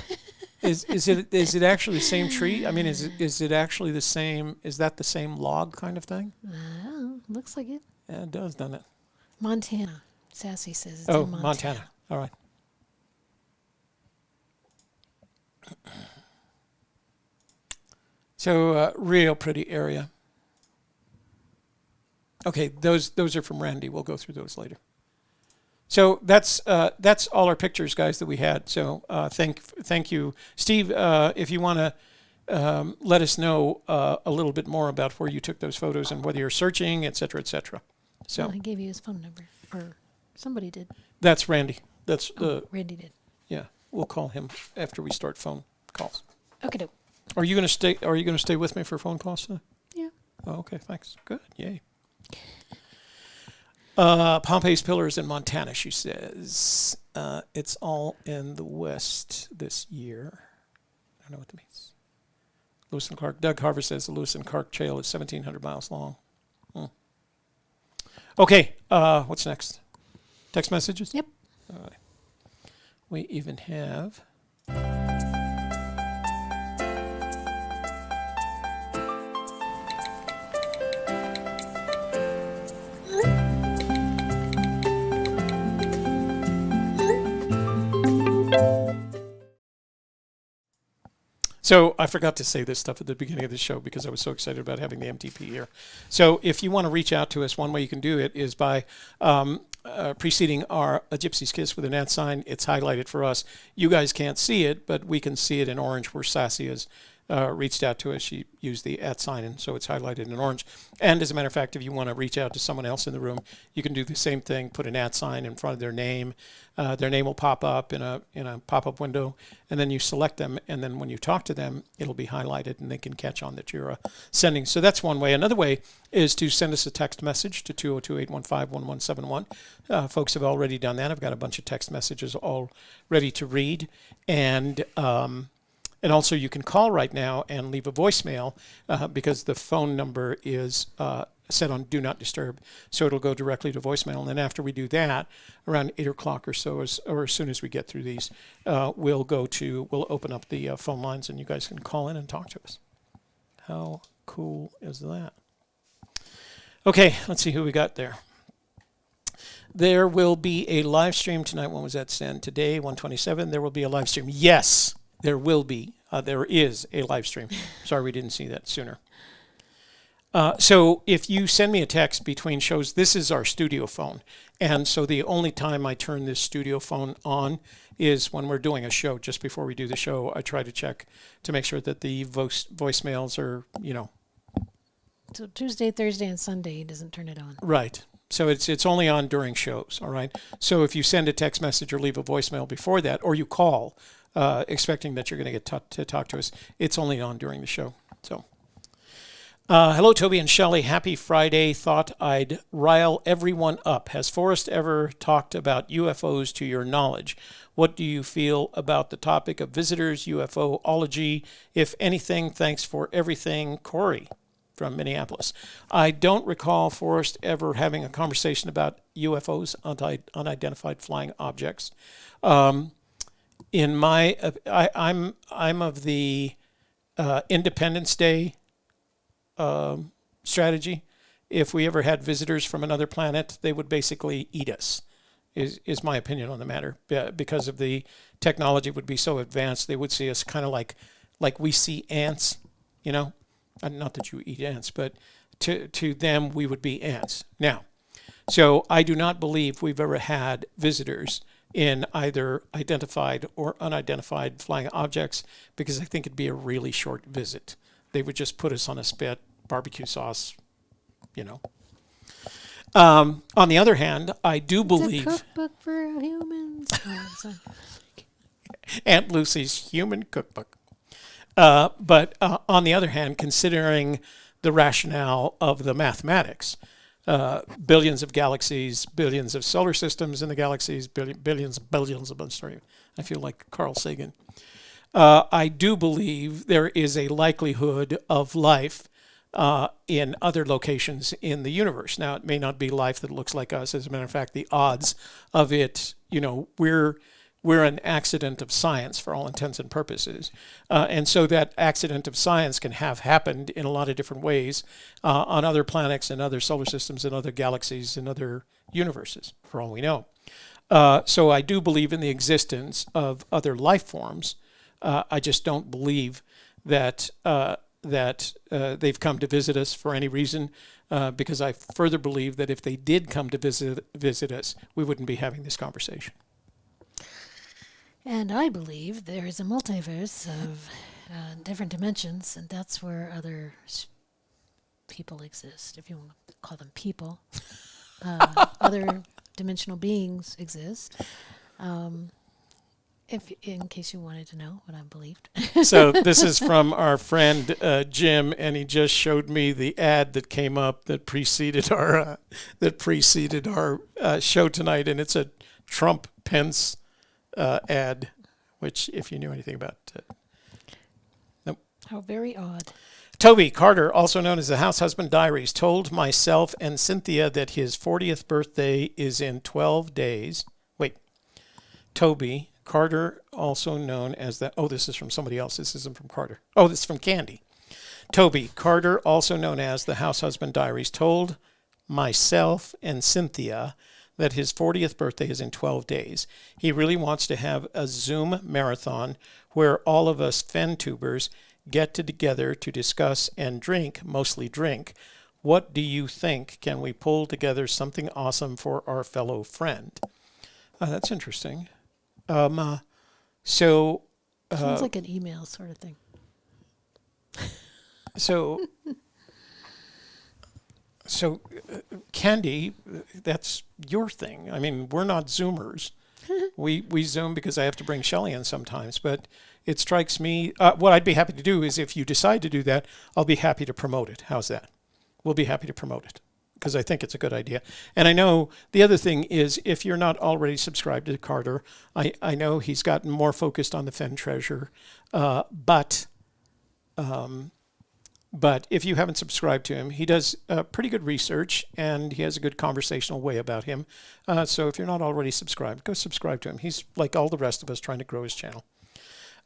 Is it actually the same tree? I mean, is it actually the same? Is that the same log kind of thing? Looks like it. Yeah, it does, doesn't it? Montana. Sassy says it's in Montana. Montana. All right. So real pretty area. Okay, those are from Randy. We'll go through those later. So that's all our pictures, guys, that we had. So thank you, Steve. If you want to let us know a little bit more about where you took those photos and whether you're searching, et cetera, et cetera. So I gave you his phone number, or somebody did. That's Randy. That's Randy did. Yeah, we'll call him after we start phone calls. Okay. Are you going to stay with me for phone calls today? Yeah. Oh, okay, thanks. Good. Yay. Pompey's Pillar is in Montana, she says. It's all in the West this year. I don't know what that means. Lewis and Clark. Doug Harvey says the Lewis and Clark Trail is 1,700 miles long. Okay, what's next? Text messages? Yep. All right. We even have... So I forgot to say this stuff at the beginning of the show because I was so excited about having the MTP here. So if you want to reach out to us, one way you can do it is by preceding a Gypsy's Kiss with an @ sign. It's highlighted for us. You guys can't see it, but we can see it in orange where Sassy is reached out to us. She used the @ sign, and so it's highlighted in orange. And as a matter of fact, if you want to reach out to someone else in the room, you can do the same thing. Put an @ sign in front of their name. Their name will pop up in a pop-up window, and then you select them. And then when you talk to them, it'll be highlighted, and they can catch on that you're sending. So that's one way. Another way is to send us a text message to 202-815-1171. Folks have already done that. I've got a bunch of text messages all ready to read, and also you can call right now and leave a voicemail because the phone number is set on Do Not Disturb, so it'll go directly to voicemail. And then after we do that, around 8 o'clock or so, or as soon as we get through these, we'll open up the phone lines, and you guys can call in and talk to us. How cool is that? Okay, let's see who we got there. There will be a live stream tonight. When was that sent? Today, 127. There will be a live stream. Yes, there will be. There is a live stream. Sorry we didn't see that sooner. So if you send me a text between shows, this is our studio phone. And so the only time I turn this studio phone on is when we're doing a show. Just before we do the show, I try to check to make sure that the voicemails are, So Tuesday, Thursday, and Sunday, he doesn't turn it on. Right. So it's only on during shows, all right? So if you send a text message or leave a voicemail before that, or you call expecting that you're going to get to talk to us, it's only on during the show. So, hello, Toby and Shelley. Happy Friday. Thought I'd rile everyone up. Has Forrest ever talked about UFOs to your knowledge? What do you feel about the topic of visitors, UFOology? If anything, thanks for everything, Corey from Minneapolis. I don't recall Forrest ever having a conversation about UFOs, unidentified flying objects. In my, I'm of the Independence Day strategy. If we ever had visitors from another planet, they would basically eat us. Is my opinion on the matter, because of the technology would be so advanced. They would see us kind of like we see ants, Not that you eat ants, but to them, we would be ants. Now, so I do not believe we've ever had visitors in either identified or unidentified flying objects, because I think it'd be a really short visit. They would just put us on a spit, barbecue sauce, On the other hand, I do believe... It's a cookbook for humans. Aunt Lucy's Human Cookbook. But on the other hand, considering the rationale of the mathematics, billions of galaxies, billions of solar systems in the galaxies, billions of, sorry, I feel like Carl Sagan. I do believe there is a likelihood of life in other locations in the universe. Now, it may not be life that looks like us. As a matter of fact, the odds of it, we're an accident of science for all intents and purposes. And so that accident of science can have happened in a lot of different ways on other planets and other solar systems and other galaxies and other universes, for all we know. So I do believe in the existence of other life forms. I just don't believe that they've come to visit us for any reason, because I further believe that if they did come to visit us, we wouldn't be having this conversation. And I believe there is a multiverse of different dimensions, and that's where other people exist, if you want to call them people. Other dimensional beings exist. In case you wanted to know what I believed. So this is from our friend Jim, and he just showed me the ad that came up that preceded our show tonight, and it's a Trump-Pence ad, which, if you knew anything about, nope. How very odd. Toby Carter, also known as the House Husband Diaries, told myself and Cynthia that his 40th birthday is in 12 days. Wait, Toby Carter, also known as that. Oh, this is from somebody else. This isn't from Carter. Oh, this is from Candy. Toby Carter, also known as the House Husband Diaries, told myself and Cynthia that his 40th birthday is in 12 days. He really wants to have a Zoom marathon where all of us Fenn tubers get together to discuss and drink, mostly drink. What do you think? Can we pull together something awesome for our fellow friend? That's interesting. Sounds like an email sort of thing. So, Candy, that's your thing. I mean, we're not Zoomers. We Zoom because I have to bring Shelley in sometimes, but it strikes me, what I'd be happy to do is if you decide to do that, I'll be happy to promote it. How's that? We'll be happy to promote it because I think it's a good idea. And I know the other thing is if you're not already subscribed to Carter, I know he's gotten more focused on the Fenn treasure, but if you haven't subscribed to him, he does pretty good research and he has a good conversational way about him. So if you're not already subscribed, go subscribe to him. He's like all the rest of us trying to grow his channel.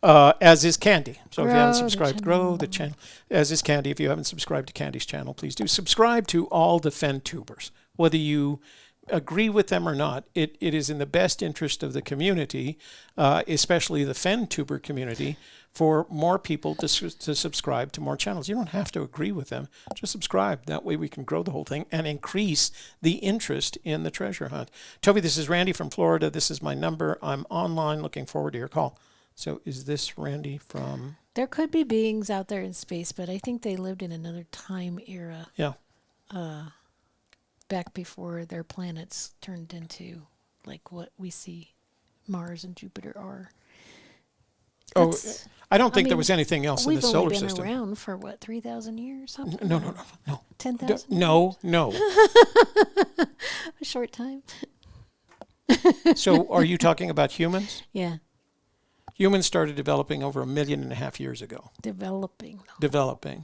As is Candy. So if you haven't subscribed, grow the channel. As is Candy. If you haven't subscribed to Candy's channel, please do. Subscribe to all the Fenn tubers. Whether you agree with them or not, it is in the best interest of the community, especially the Fenn tuber community, for more people to subscribe to more channels. You don't have to agree with them. Just subscribe. That way we can grow the whole thing and increase the interest in the treasure hunt. Toby, this is Randy from Florida. This is my number. I'm online. Looking forward to your call. So is this Randy from... There could be beings out there in space, but I think they lived in another time era. Yeah. Back before their planets turned into like what we see Mars and Jupiter are. I don't think there was anything else in the solar system. We've only been around for what, 3,000 years? Something? No. 10,000? No. A short time. So are you talking about humans? Yeah. Humans started developing over 1.5 million years ago. Developing,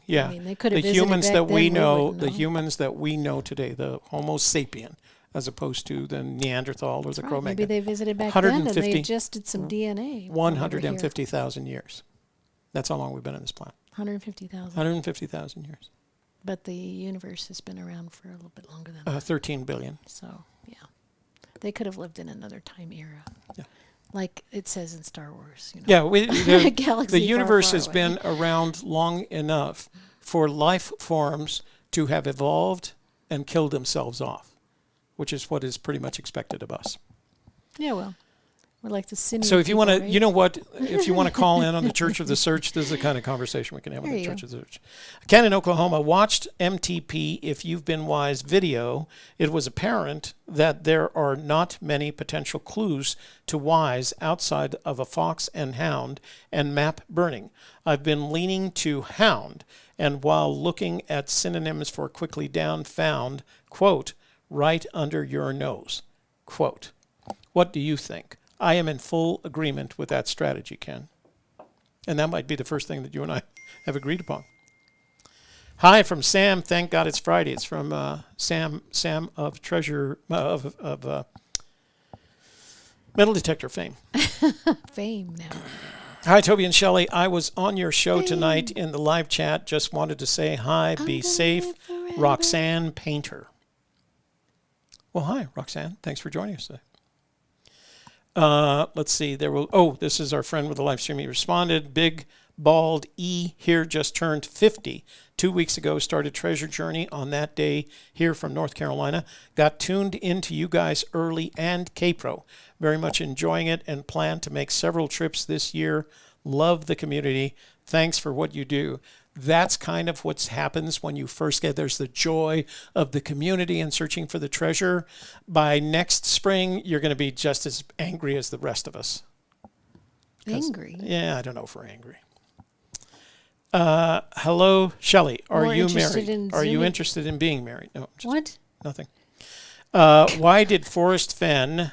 yeah. I mean, they could have the humans back that we then, know, we the humans that we know today, the Homo sapien, as opposed to the Neanderthal or the Cro-Magnon. Maybe they visited back then and they adjusted some DNA. 150,000 years. That's how long we've been on this planet. 150,000. 150,000 years. But the universe has been around for a little bit longer than that. 13 billion. So, yeah. They could have lived in another time era. Yeah. Like it says in Star Wars. You Yeah, know? the universe has been around long enough for life forms to have evolved and killed themselves off, which is what is pretty much expected of us. Yeah, well, we're like the sin. So if you want to, you know what, if you want to call in on the Church of the Search, this is the kind of conversation we can have on the Church of the Search. Ken in Oklahoma watched MTP If You've Been Wise video. It was apparent that there are not many potential clues to wise outside of a fox and hound and map burning. I've been leaning to hound, and while looking at synonyms for quickly down, found, quote, right under your nose, quote. What do you think? I am in full agreement with that strategy, Ken. And that might be the first thing that you and I have agreed upon. Hi from Sam. Thank God it's Friday. It's from Sam of Treasure of Metal Detector fame. Fame now. Hi, Toby and Shelley. I was on your show tonight in the live chat. Just wanted to say hi. Be safe. Roxanne Painter. Well, hi, Roxanne. Thanks for joining us today. Let's see. This is our friend with the live stream. He responded. Big Bald E here just turned 50. 2 weeks ago, started Treasure Journey on that day here from North Carolina. Got tuned into you guys early and K-Pro. Very much enjoying it and plan to make several trips this year. Love the community. Thanks for what you do. That's kind of what happens when you first get there's the joy of the community and searching for the treasure. By next spring, you're going to be just as angry as the rest of us. Angry? Yeah, I don't know if we're angry. Hello, Shelley. Are you married? Are you interested in being married? No. What? Nothing. Why did Forrest Fenn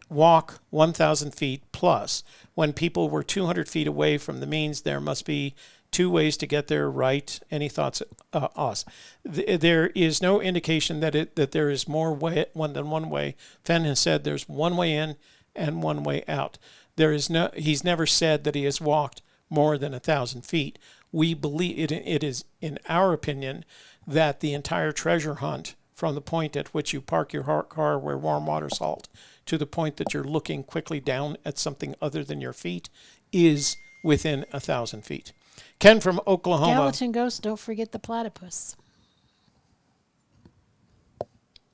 walk 1,000 feet plus when people were 200 feet away from the means? There must be two ways to get there, right? Any thoughts, Oz? There is no indication that there is more than one way. Fenn has said there's one way in and one way out. He's never said that he has walked more than 1,000 feet. We believe it is, in our opinion, that the entire treasure hunt from the point at which you park your car where warm water salt to the point that you're looking quickly down at something other than your feet is within 1,000 feet. Ken from Oklahoma. Gallatin Ghost, don't forget the platypus.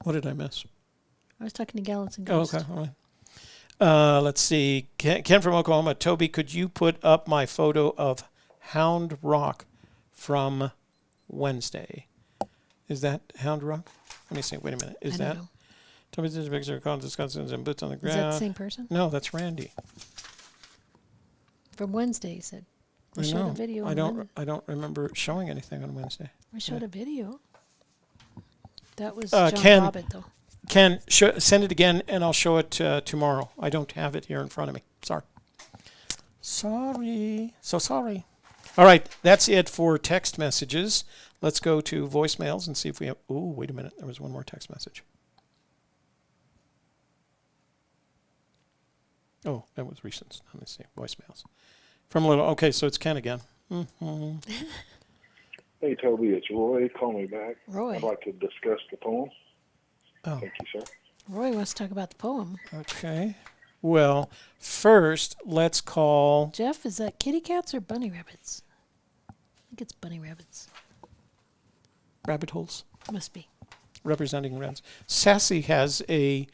What did I miss? I was talking to Gallatin Ghost. Oh, okay. All right. Let's see. Ken from Oklahoma. Toby, could you put up my photo of Hound Rock from Wednesday. Is that Hound Rock? Let me see. Wait a minute. Is I don't that know. Toby's picture calls discussions and boots on the Is that ground? the same person? No, that's Randy. From Wednesday, you said. We I showed a know. video I on don't. Monday. I don't remember showing anything on Wednesday. We showed a video. That was Uh, John Ken- Bobbitt, though. Ken, send it again, and I'll show it tomorrow. I don't have it here in front of me. Sorry. So sorry. All right, that's it for text messages. Let's go to voicemails and see if we have. Oh, wait a minute. There was one more text message. Oh, that was recent. Let me see. Voicemails. From a little. Okay, so it's Ken again. Mm-hmm. Hey, Toby, it's Roy. Call me back. Roy. I'd like to discuss the poem. Oh, Thank you, sir. Roy wants to talk about the poem. okay. Well, first, let's call. Jeff, is that kitty cats or bunny rabbits? I think it's bunny rabbits. Rabbit holes. Must be. Representing rabbits. Sassy has a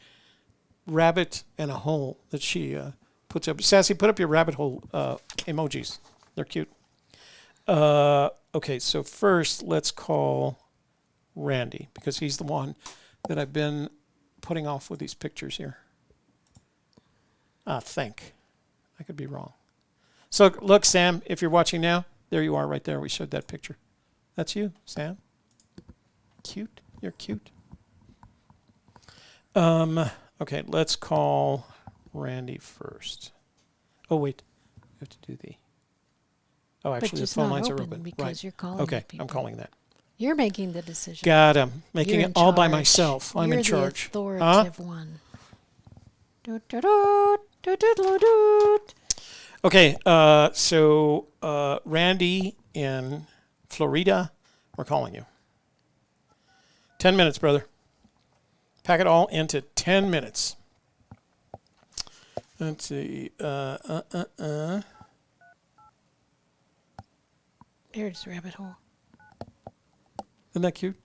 rabbit and a hole that she puts up. Sassy, put up your rabbit hole emojis. They're cute. Okay, so first let's call Randy because he's the one that I've been putting off with these pictures here. I think. I could be wrong. So look, Sam, if you're watching now, there you are right there. We showed that picture. That's you, Sam. Cute. You're cute. Okay, let's call Randy first. Oh, wait. We have to do the... Oh, actually, the it's phone not lines are open open. because Right. you're calling Okay, people. I'm calling that. You're making the decision. Got him. Making You're it in all by charge. myself. I'm You're in charge. the authoritative one. Doot. Okay, so Randy in Florida, we're calling you. 10 minutes, brother. Pack it all into 10 minutes. Let's see. There's the rabbit hole. Isn't that cute?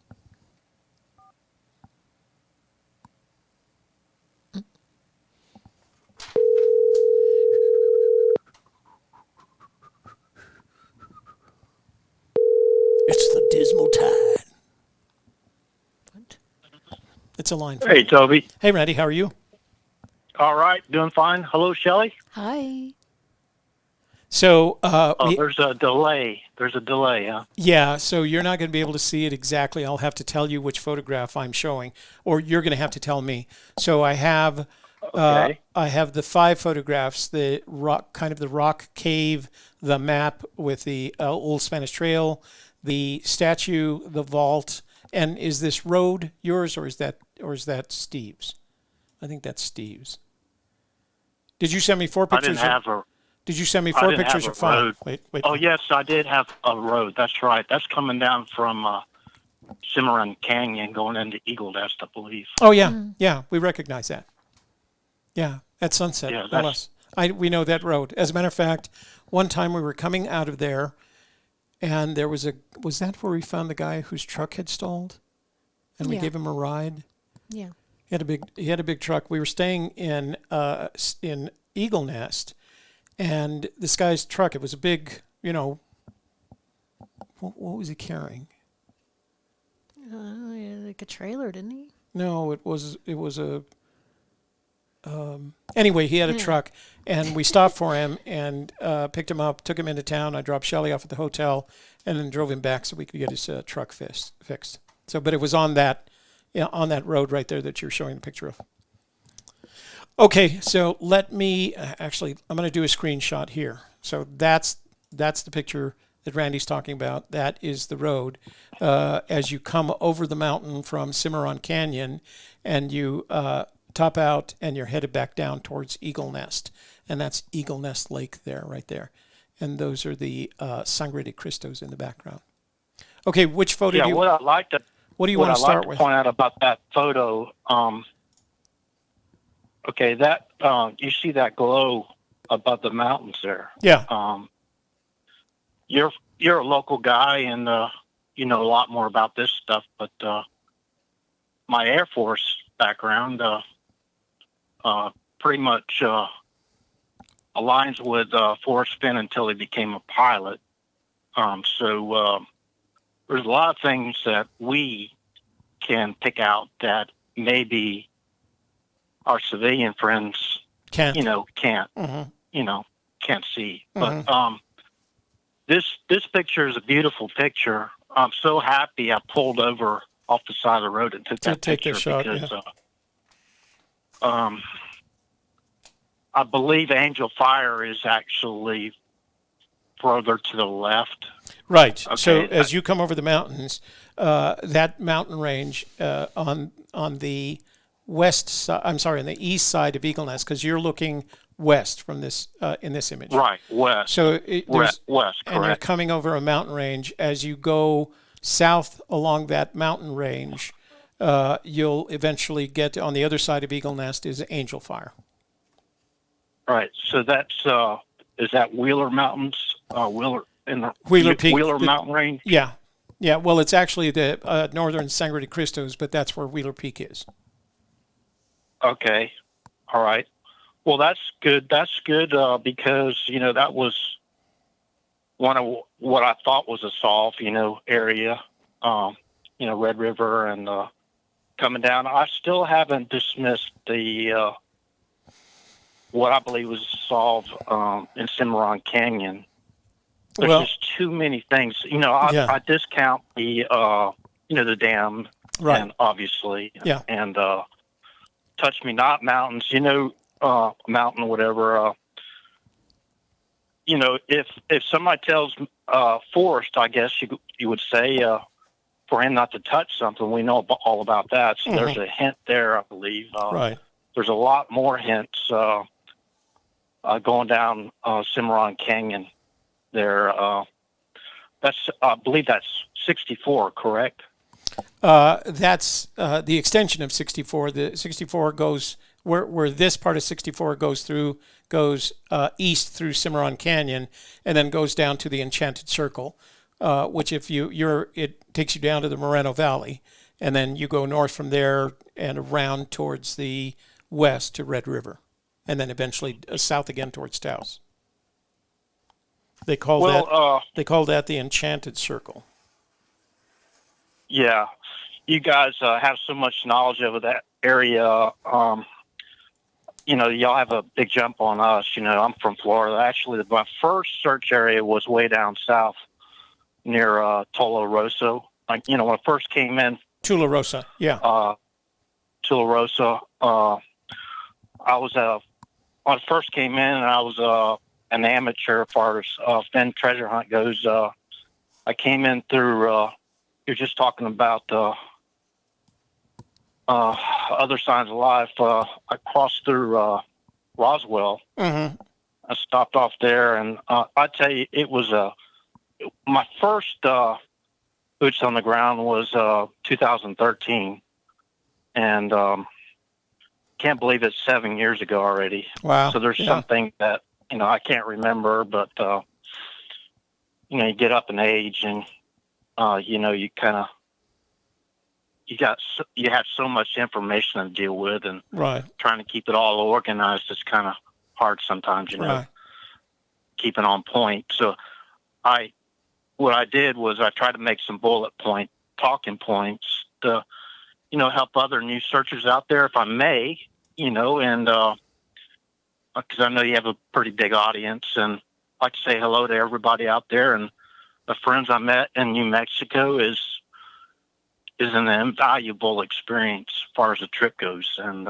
It's the dismal tide. What? It's a line. Hey, Toby. Hey, Randy, how are you? All right, doing fine. Hello, Shelley. Hi. So, There's a delay. Huh? yeah, so you're not going to be able to see it exactly. I'll have to tell you which photograph I'm showing, or you're going to have to tell me. So I have the 5 photographs: the rock, kind of the rock cave, the map with the old Spanish Trail, the statue, the vault, and is this road yours or is that Steve's? I think that's Steve's. Did you send me 4 pictures? Did you send me 4 pictures or 5? Road. Wait. Oh, yes, I did have a road. That's right. That's coming down from Cimarron Canyon going into Eagle Nest, I believe. Oh, yeah. Yeah, we recognize that. Yeah, at sunset. Yeah, no that's- less. We know that road. As a matter of fact, one time we were coming out of there, and there was that where we found the guy whose truck had stalled? And we Yeah. gave him a ride? Yeah. He had a big truck. We were staying in Eagle Nest, and this guy's truck, it was a big, what was he carrying? Like a trailer, didn't he? No, it was a. Anyway, he had a truck, and we stopped for him and picked him up, took him into town. I dropped Shelley off at the hotel, and then drove him back so we could get his truck fixed. So, but it was on that road right there that you're showing the picture of. Okay, so let me actually. I'm going to do a screenshot here. So that's the picture that Randy's talking about. That is the road as you come over the mountain from Cimarron Canyon, and you top out, and you're headed back down towards Eagle Nest, and that's Eagle Nest Lake there, right there, and those are the Sangre de Cristos in the background. Okay, which photo do you? What do you want to start with? Point out about that photo. Okay, that you see that glow above the mountains there. Yeah. You're a local guy, and you know a lot more about this stuff. But my Air Force background pretty much aligns with Forrest Fenn until he became a pilot. So there's a lot of things that we can pick out that maybe our civilian friends, Can't. can't, can't see. But this picture is a beautiful picture. I'm so happy I pulled over off the side of the road and took that picture shot, because I believe Angel Fire is actually further to the left. Right. Okay. So as you come over the mountains, that mountain range on the west side, I'm sorry, on the east side of Eagle Nest, because you're looking west from this in this image. Right, west. So west, and you're correct. coming over a mountain range. As you go south along that mountain range, you'll eventually get on the other side of Eagle Nest is Angel Fire. Right. So that's is that Wheeler Mountains? Wheeler Peak, Wheeler Mountain Range. Yeah, yeah. Well, it's actually the northern Sangre de Cristos, but that's where Wheeler Peak is. Okay. All right. Well, that's good. That's good because that was one of what I thought was a solve. Area. Red River and coming down. I still haven't dismissed the what I believe was a solve in Cimarron Canyon. There's just too many things. I discount the the dam, right? And obviously, yeah, and Touch Me Not mountains. Mountain, whatever. If somebody tells forest, I guess you would say for him not to touch something. We know all about that. So there's a hint there, I believe. Right. There's a lot more hints going down Cimarron Canyon. There, I believe that's 64, correct? That's the extension of 64. The 64 goes where this part of 64 goes east through Cimarron Canyon, and then goes down to the Enchanted Circle, which if it takes you down to the Moreno Valley, and then you go north from there and around towards the west to Red River, and then eventually south again towards Taos. They call that the Enchanted Circle. Yeah, you guys have so much knowledge of that area. Y'all have a big jump on us. I'm from Florida. Actually, my first search area was way down south near Tularosa. When I first came in. Tularosa, yeah. Tularosa. I was when I first came in, and I was an amateur as far as Fenn treasure hunt goes. I came in through. You're just talking about other signs of life. I crossed through Roswell. I stopped off there, and I tell you, it was my first boots on the ground was 2013, and can't believe it's 7 years ago already. Wow! So there's something that I can't remember, but you get up in age, and you kind of you have so much information to deal with, and trying to keep it all organized is kind of hard sometimes, keeping on point. So what I did was I tried to make some bullet point talking points to, help other new searchers out there, if I may, and because I know you have a pretty big audience, and I'd like to say hello to everybody out there, and the friends I met in New Mexico is an invaluable experience as far as the trip goes, and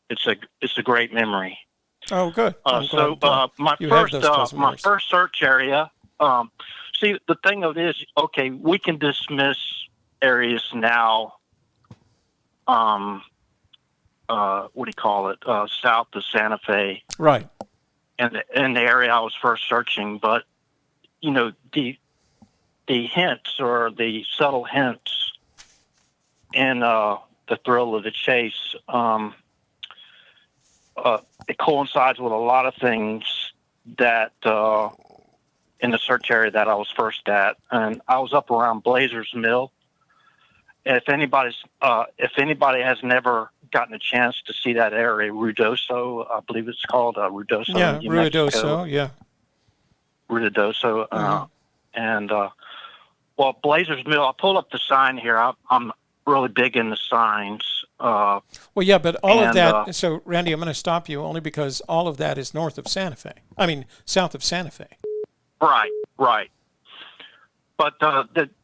it's a great memory. Oh, good. My first search area. See, the thing of it is, okay, we can dismiss areas now. What do you call it? South of Santa Fe, right? And in the area I was first searching, but the hints or the subtle hints in the thrill of the chase. It coincides with a lot of things that in the search area that I was first at, and I was up around Blazer's Mill. And if anybody has never gotten a chance to see that area, Ruidoso, I believe it's called Ruidoso. Yeah, New Mexico. Ruidoso. Yeah, Ruidoso. And well, Blazers Mill. I pulled up the sign here. I'm really big into signs. Well, yeah, but all of that. So, Randy, I'm going to stop you only because all of that is north of Santa Fe. I mean, south of Santa Fe. Right. But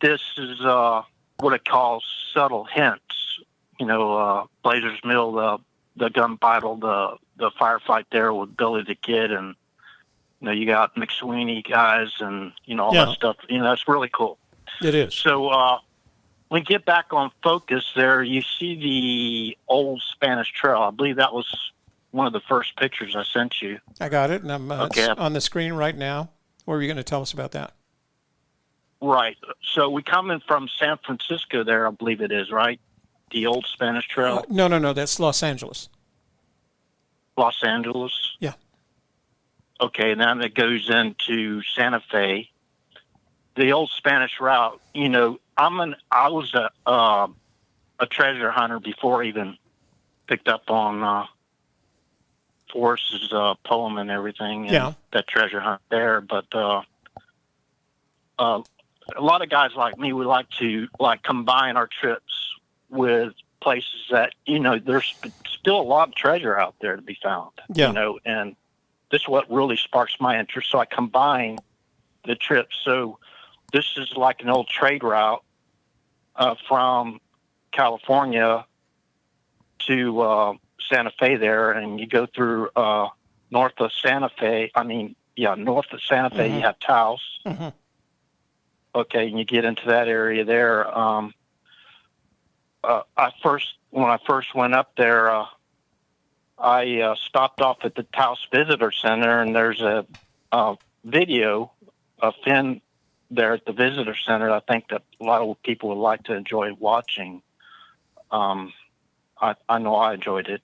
this is what it calls subtle hints. You know, Blazers Mill, the gun battle, the firefight there with Billy the Kid, and you know, you got McSweeney guys, and you know all that stuff. You know, that's really cool. It is. So we get back on focus there. You see the old Spanish Trail. I believe that was one of the first pictures I sent you. I got it, and I'm on the screen right now. What were you going to tell us about that? Right. So we come in from San Francisco there, I believe it is, right? The old Spanish Trail? No. That's Los Angeles. Los Angeles? Yeah. Okay, and then it goes into Santa Fe. The old Spanish route, you know, I was a treasure hunter before I even picked up on Forrest's poem and everything. And that treasure hunt there. But a lot of guys like me, we like to combine our trips with places that, you know, there's still a lot of treasure out there to be found. Yeah. You know, and this is what really sparks my interest. So I combine the trips. So this is like an old trade route from California to Santa Fe there, and you go through north of Santa Fe. North of Santa Fe, you have Taos. Mm-hmm. Okay, and you get into that area there. When I first went up there, I stopped off at the Taos Visitor Center, and there's a video of Fenn there at the Visitor Center. I think that a lot of people would like to enjoy watching. I know I enjoyed it.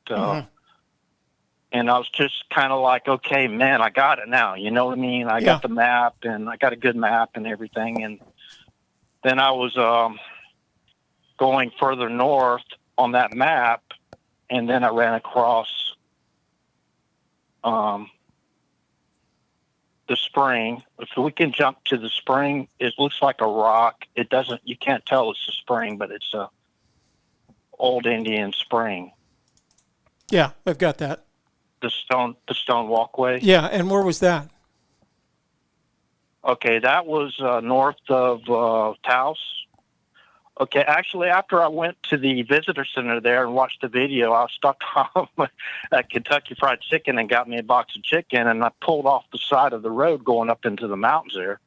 And I was just kind of like, okay, man, I got it now. You know what I mean? I got the map, and I got a good map and everything. And then I was going further north on that map, and then I ran across the spring. If we can jump to the spring, it looks like a rock. It doesn't. You can't tell it's a spring, but it's a old Indian spring. Yeah, I've got that. The stone walkway. Yeah, and where was that? Okay, that was north of Taos. Okay, actually, after I went to the visitor center there and watched the video, I stopped off at Kentucky Fried Chicken and got me a box of chicken, and I pulled off the side of the road going up into the mountains there.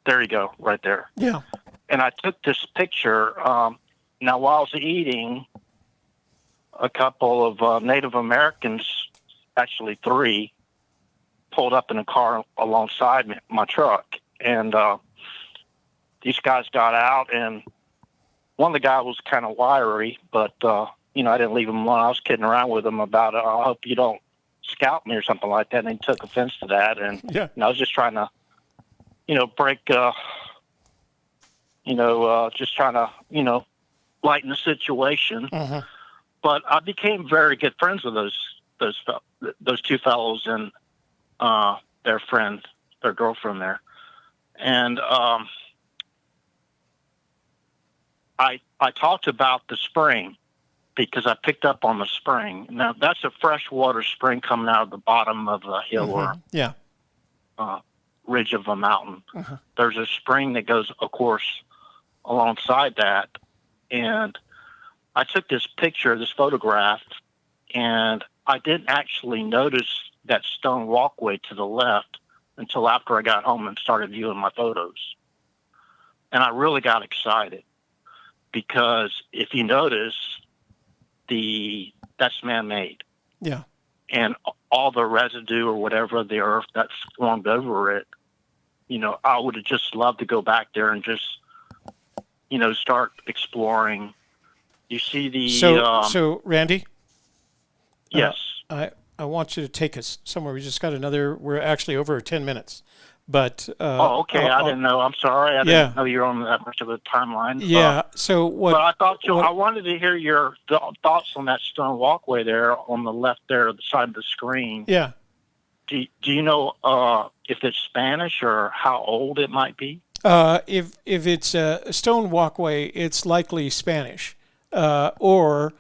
There you go, right there. Yeah. And I took this picture. Now, while I was eating, a couple of Native Americans, actually 3, pulled up in a car alongside my truck. And these guys got out, and one of the guys was kind of wiry, but, you know, I didn't leave him alone. I was kidding around with him about, I hope you don't scalp me or something like that. And he took offense to that. And, and I was just trying to, you know, break, just trying to, you know, lighten the situation. But I became very good friends with those 2 fellows and their friend, their girlfriend there. And I talked about the spring because I picked up on the spring. Now, that's a freshwater spring coming out of the bottom of a hill or ridge of a mountain. There's a spring that goes, of course, alongside that. And I took this picture, this photograph, and I didn't actually notice that stone walkway to the left until after I got home and started viewing my photos. And I really got excited because if you notice, that's man-made. Yeah. And all the residue or whatever of the earth that's formed over it, you know, I would have just loved to go back there and just, you know, start exploring. You see the... So Randy? Yes. I want you to take us somewhere. We just got we're actually over 10 minutes. But okay. I didn't know. I'm sorry. I didn't know you were on that much of a timeline. Yeah. So what? But I thought I wanted to hear your thoughts on that stone walkway there on the left there, the side of the screen. Yeah. Do you know if it's Spanish or how old it might be? If it's a stone walkway, it's likely Spanish, or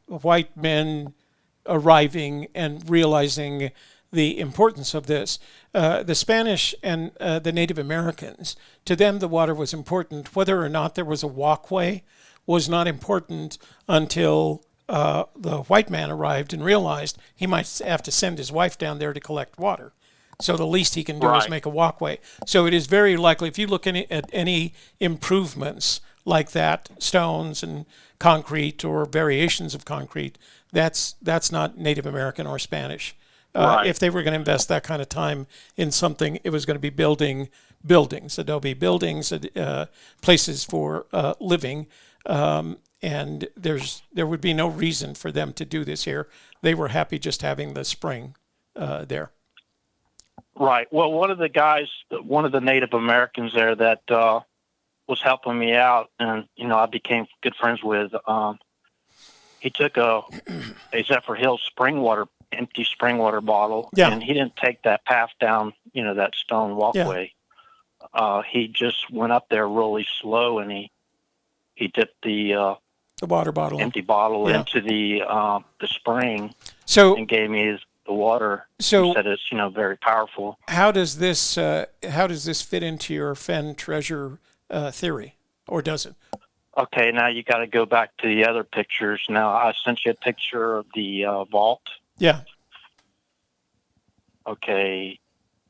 white men arriving and realizing the importance of this. The Spanish and the Native Americans, to them the water was important. Whether or not there was a walkway was not important until the white man arrived and realized he might have to send his wife down there to collect water. So the least he can do is make a walkway. So it is very likely, if you look at any improvements like that, stones and concrete or variations of concrete, that's not Native American or Spanish. If they were going to invest that kind of time in something, it was going to be building buildings, adobe buildings, places for living, and there would be no reason for them to do this here. They were happy just having the spring there. Right. Well, one of the Native Americans there that was helping me out, and I became good friends with. He took a Zephyr Hill empty spring water bottle, and he didn't take that path down, that stone walkway. Yeah. He just went up there really slow, and he dipped the water bottle, empty bottle, into the spring, and gave me the water. So said it's very powerful. How does this fit into your Fenn treasure theory, or does it? Okay, now you got to go back to the other pictures. Now I sent you a picture of the vault. Yeah. Okay,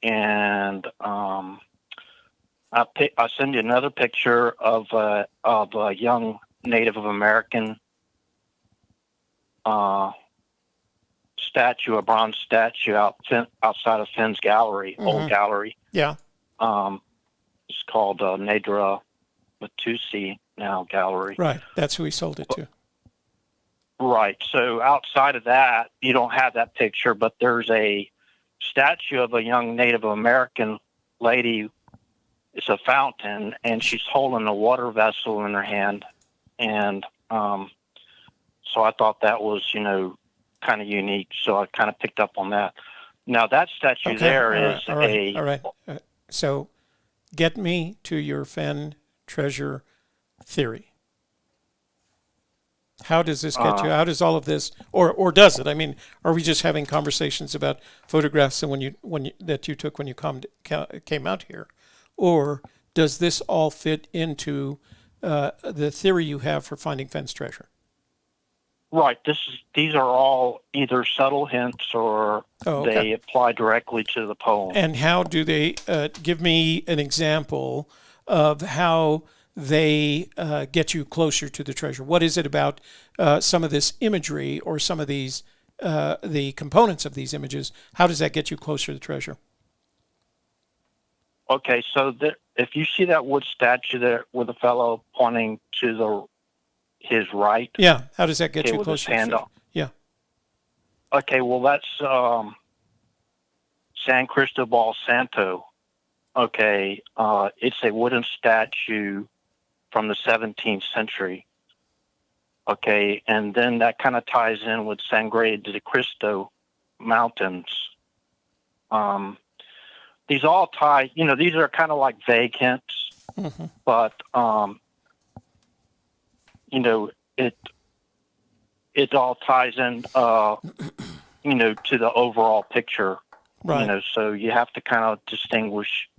and I send you another picture of a young Native American statue, a bronze statue outside of Fenn's gallery, old gallery. Yeah. It's called Nadra Matusi now gallery. Right. That's who he sold it to. Right. So outside of that, you don't have that picture, but there's a statue of a young Native American lady. It's a fountain, and she's holding a water vessel in her hand. And so I thought that was, kind of unique. So I kind of picked up on that. Now that statue All right. So get me to your Fenn treasure theory. How does this get you? How does all of this, or does it? I mean, are we just having conversations about photographs and that you took when you came out here, or does this all fit into the theory you have for finding Fenn's treasure? Right. These are all either subtle hints or they apply directly to the poem. And how do they give me an example of how they get you closer to the treasure? What is it about some of this imagery or some of these the components of these images? How does that get you closer to the treasure? Okay, so if you see that wood statue there with a fellow pointing to his right. Yeah, how does that get you closer to the treasure? Yeah. Okay, well, that's San Cristobal Santo. Okay, it's a wooden statue from the 17th century. Okay, and then that kind of ties in with Sangre de Cristo Mountains. These all tie, these are kind of like vague hints, but, it all ties in, to the overall picture. Right. So you have to kind of distinguish.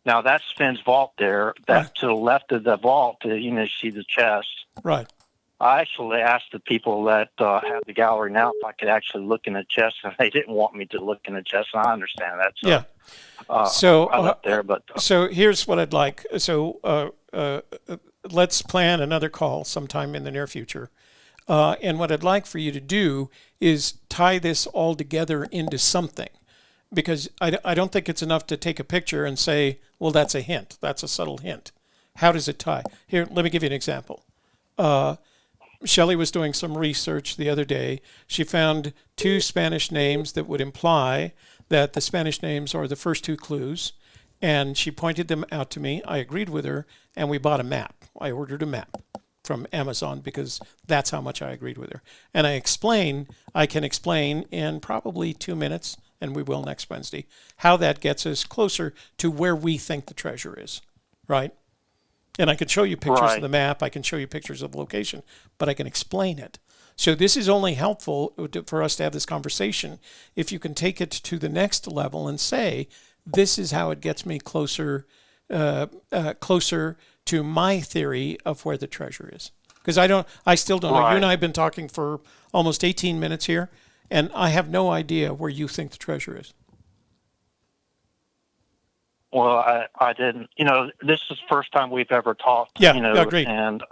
Now that's Fenn's vault there. That to the left of the vault, you see the chest. Right. I actually asked the people that have the gallery now if I could actually look in the chest, and they didn't want me to look in the chest. And I understand that. So, so I left there, but so here's what I'd like. So let's plan another call sometime in the near future. And what I'd like for you to do is tie this all together into something, because I don't think it's enough to take a picture and say, well, that's a hint. That's a subtle hint. How does it tie? Here, let me give you an example. Shelley was doing some research the other day. She found 2 Spanish names that would imply that the Spanish names are the first 2 clues, and she pointed them out to me. I agreed with her, and we bought a map. I ordered a map. from Amazon because that's how much I agreed with her. And I can explain in probably 2 minutes, and we will next Wednesday, how that gets us closer to where we think the treasure is, right? And I can show you pictures of the map, I can show you pictures of the location, but I can explain it. So this is only helpful for us to have this conversation if you can take it to the next level and say, this is how it gets me closer to my theory of where the treasure is. Because I still don't know. You and I have been talking for almost 18 minutes here, and I have no idea where you think the treasure is. Well, I didn't. This is the first time we've ever talked. Yeah, agreed. And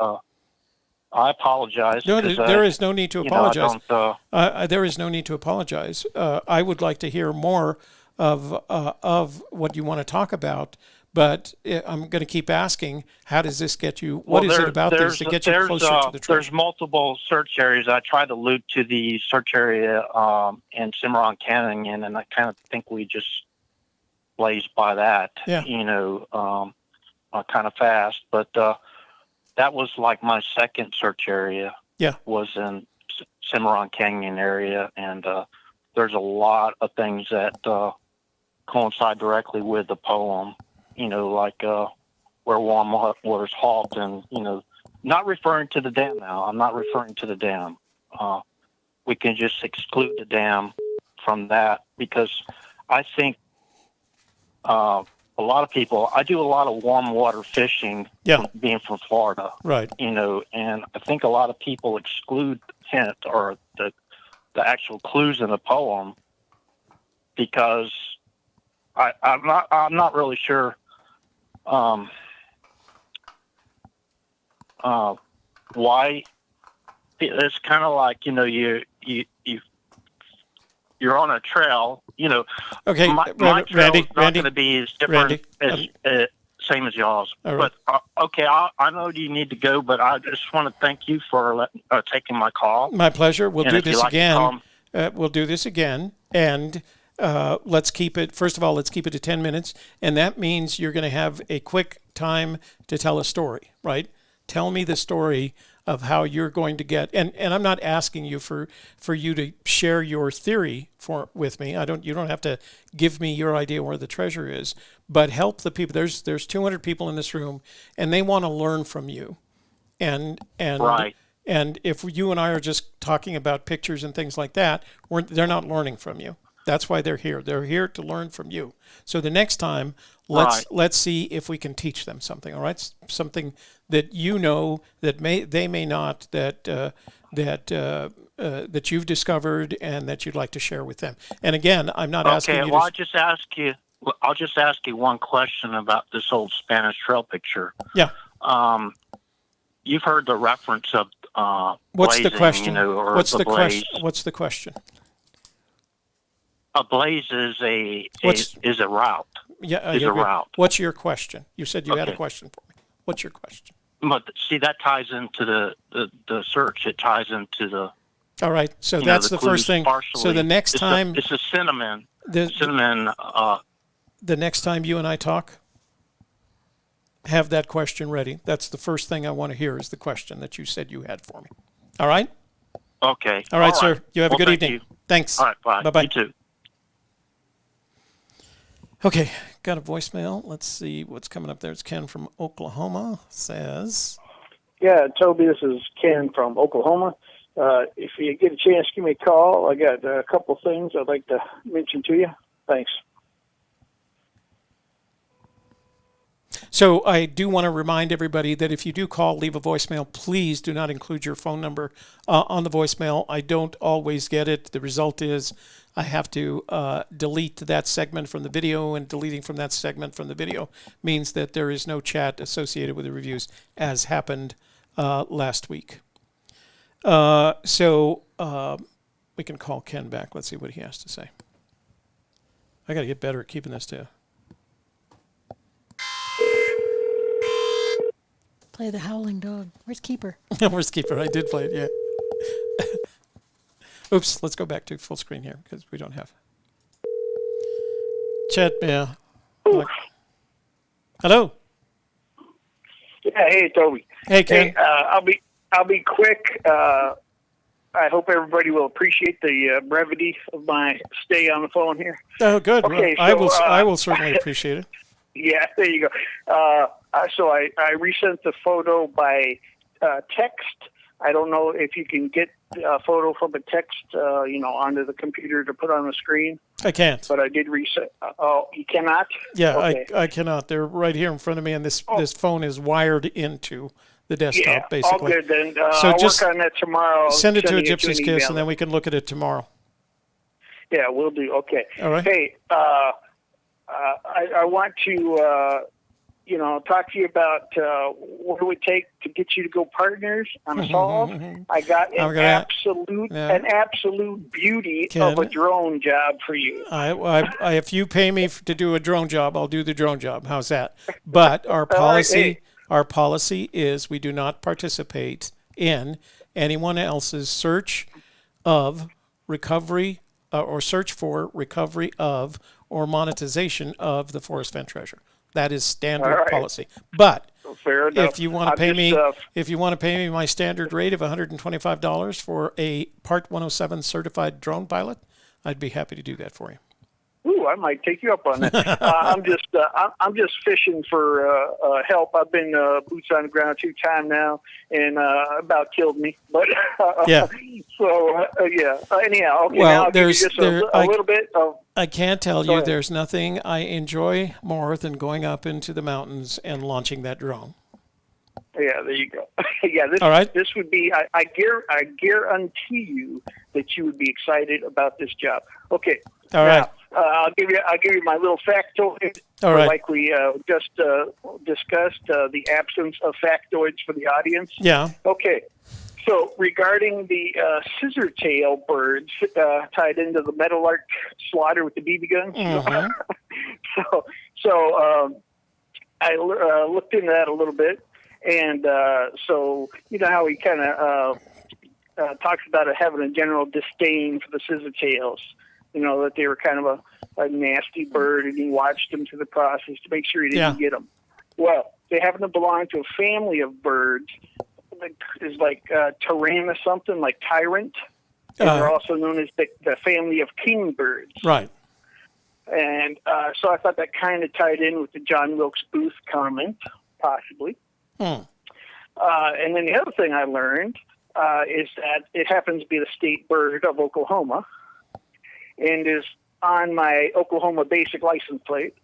I apologize. No, there is no need to apologize. There is no need to apologize. I would like to hear more of what you want to talk about, but I'm going to keep asking, how does this get you? What is it about this that gets you closer to the treasure? There's multiple search areas. I tried to allude to the search area in Cimarron Canyon, and I kind of think we just blazed by that, kind of fast. But that was like my second search area. Yeah, was in Cimarron Canyon area, and there's a lot of things that coincide directly with the poem. Like where warm waters halt, and not referring to the dam now. I'm not referring to the dam. We can just exclude the dam from that because I think a lot of people. I do a lot of warm water fishing. Yeah. Being from Florida, right? And I think a lot of people exclude the hint or the actual clues in the poem because I'm not really sure. Why it's kind of like you're on a trail. Okay, my trail is not going to be as different as same as y'all's. Right. But okay, I know you need to go, but I just want to thank you for taking my call. My pleasure. We'll do this again. We'll do this again, and let's keep it. First of all, let's keep it to 10 minutes, and that means you're going to have a quick time to tell a story, right? Tell me the story of how you're going to get. And I'm not asking you for you to share your theory with me. You don't have to give me your idea where the treasure is, but help the people. There's 200 people in this room, and they want to learn from you. And right. And if you and I are just talking about pictures and things like that, they're not learning from you. That's why they're here. They're here to learn from you. So the next time, let's see if we can teach them something. All right, something that that they may not, that you've discovered and that you'd like to share with them. And again, I'm not asking you. Okay, well, I'll just ask you one question about this old Spanish Trail picture. Yeah. You've heard the reference of what's blazing, the question? Or what's the blaze. question? What's the question? A blaze is a route. Yeah, is a route. What's your question? You said you had a question for me. What's your question? But see, that ties into the search. It ties into the. All right, so that's the first thing. Partially. So the next time it's a cinnamon. The next time you and I talk, have that question ready. That's the first thing I want to hear is the question that you said you had for me. All right. Okay. All right, sir. You have a good evening. You. Thanks. All right. Bye. Bye. You too. Okay, got a voicemail. Let's see what's coming up there. It's Ken from Oklahoma. Says, yeah, Toby, this is Ken from Oklahoma. If you get a chance, give me a call. I got a couple things I'd like to mention to you. Thanks. So I do want to remind everybody that if you do call, leave a voicemail, please do not include your phone number on the voicemail. I don't always get it. The result is I have to delete that segment from the video, and deleting from that segment from the video means that there is no chat associated with the reviews, as happened last week. So we can call Ken back. Let's see what he has to say. I got to get better at keeping this too. Play the howling dog. Where's Keeper? Where's Keeper? I did play it, yeah. Oops, let's go back to full screen here because we don't have. Chat, yeah. Hello? Yeah, hey, Toby. Hey, Ken. Hey, I'll be quick. I hope everybody will appreciate the brevity of my stay on the phone here. Oh, good. Okay, well, so, I will certainly appreciate it. Yeah, there you go. So I resent the photo by text. I don't know if you can get a photo from a text, onto the computer to put on the screen. I can't. But I did reset. Oh, you cannot? Yeah, okay. I cannot. They're right here in front of me, and this phone is wired into the desktop, basically. All good then. So I'll just work on that tomorrow. Send it to a Gypsy's Kiss, and then we can look at it tomorrow. Yeah, we'll do. Okay. All right. Hey, I want to, talk to you about what it would take to get you to go partners on a solve. I got an absolute beauty of a drone job for you. If you pay me to do a drone job, I'll do the drone job. How's that? But our policy. Our policy is we do not participate in anyone else's search of recovery or search for recovery of or monetization of the Forest Fenn treasure. That is standard policy. But if you want to pay me, my standard rate of $125 for a Part 107 certified drone pilot, I'd be happy to do that for you. Ooh, I might take you up on that. I'm just fishing for help. I've been boots on the ground 2 times now, and about killed me. But yeah. So yeah. Anyhow, okay. Well, now I'll give you just a little bit of. I can't tell you. There's nothing I enjoy more than going up into the mountains and launching that drone. Yeah, there you go. Yeah, all right. This would be. I guarantee you that you would be excited about this job. Okay. All right. I'll give you my little factoid. All right. Like we just discussed, the absence of factoids for the audience. Yeah. Okay. So regarding the scissor tail birds tied into the meadowlark slaughter with the BB guns. Mm-hmm. So I looked into that a little bit, and so you know how he kind of talks about it having a general disdain for the scissor tails. You know, that they were kind of a nasty bird, and he watched them through the process to make sure he didn't get them. Well, they happen to belong to a family of birds that is like Tyrannus something, like tyrant. And they're also known as the family of kingbirds. Right. And so I thought that kind of tied in with the John Wilkes Booth comment, possibly. And then the other thing I learned is that it happens to be the state bird of Oklahoma, and is on my Oklahoma basic license plate.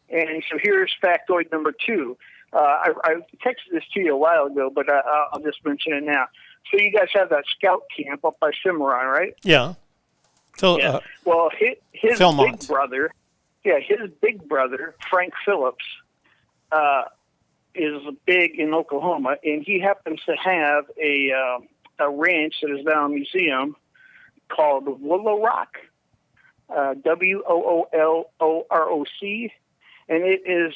And so here's factoid number 2. I texted this to you a while ago, but I'll just mention it now. So you guys have that scout camp up by Cimarron, right? Yeah. Yeah. Well, his Philmont. big brother, Frank Phillips, is big in Oklahoma, and he happens to have a ranch that is now a museum called Willow Rock. WOOLOROC, and it is,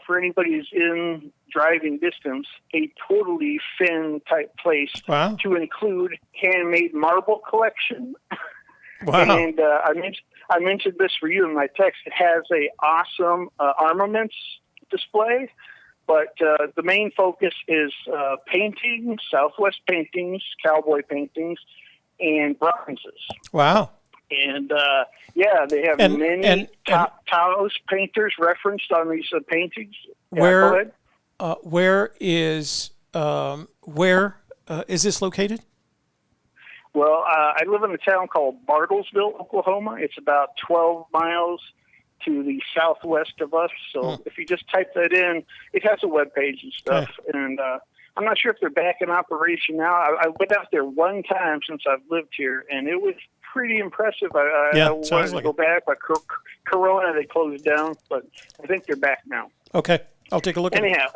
for anybody who's in driving distance, a totally Fenn type place. Wow. To include handmade marble collection. Wow. And I mentioned this for you in my text. It has a awesome armaments display, but the main focus is paintings, Southwest paintings, cowboy paintings, and bronzes. Wow. And they have many Taos painters referenced on these paintings. Where is this located? Well, I live in a town called Bartlesville, Oklahoma. It's about 12 miles to the southwest of us. So if you just type that in, it has a web page and stuff. Okay. And I'm not sure if they're back in operation now. I went out there one time since I've lived here, and it was pretty impressive. I wanted to go back, but Corona, they closed down, but I think they're back now. Okay, I'll take a look at it. Anyhow,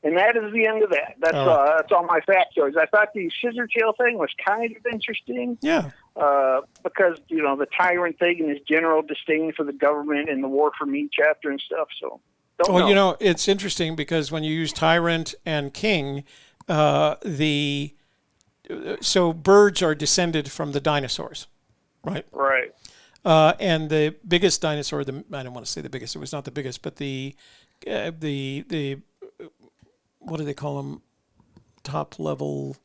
and that is the end of that. That's all my factoids. I thought the scissor tail thing was kind of interesting. Yeah. Because, you know, the tyrant thing and his general disdain for the government and the War for Me chapter and stuff, so... You know, it's interesting because when you use tyrant and king, so birds are descended from the dinosaurs, right? Right. And the biggest dinosaur, I don't want to say the biggest, it was not the biggest, but the what do they call them? Top level.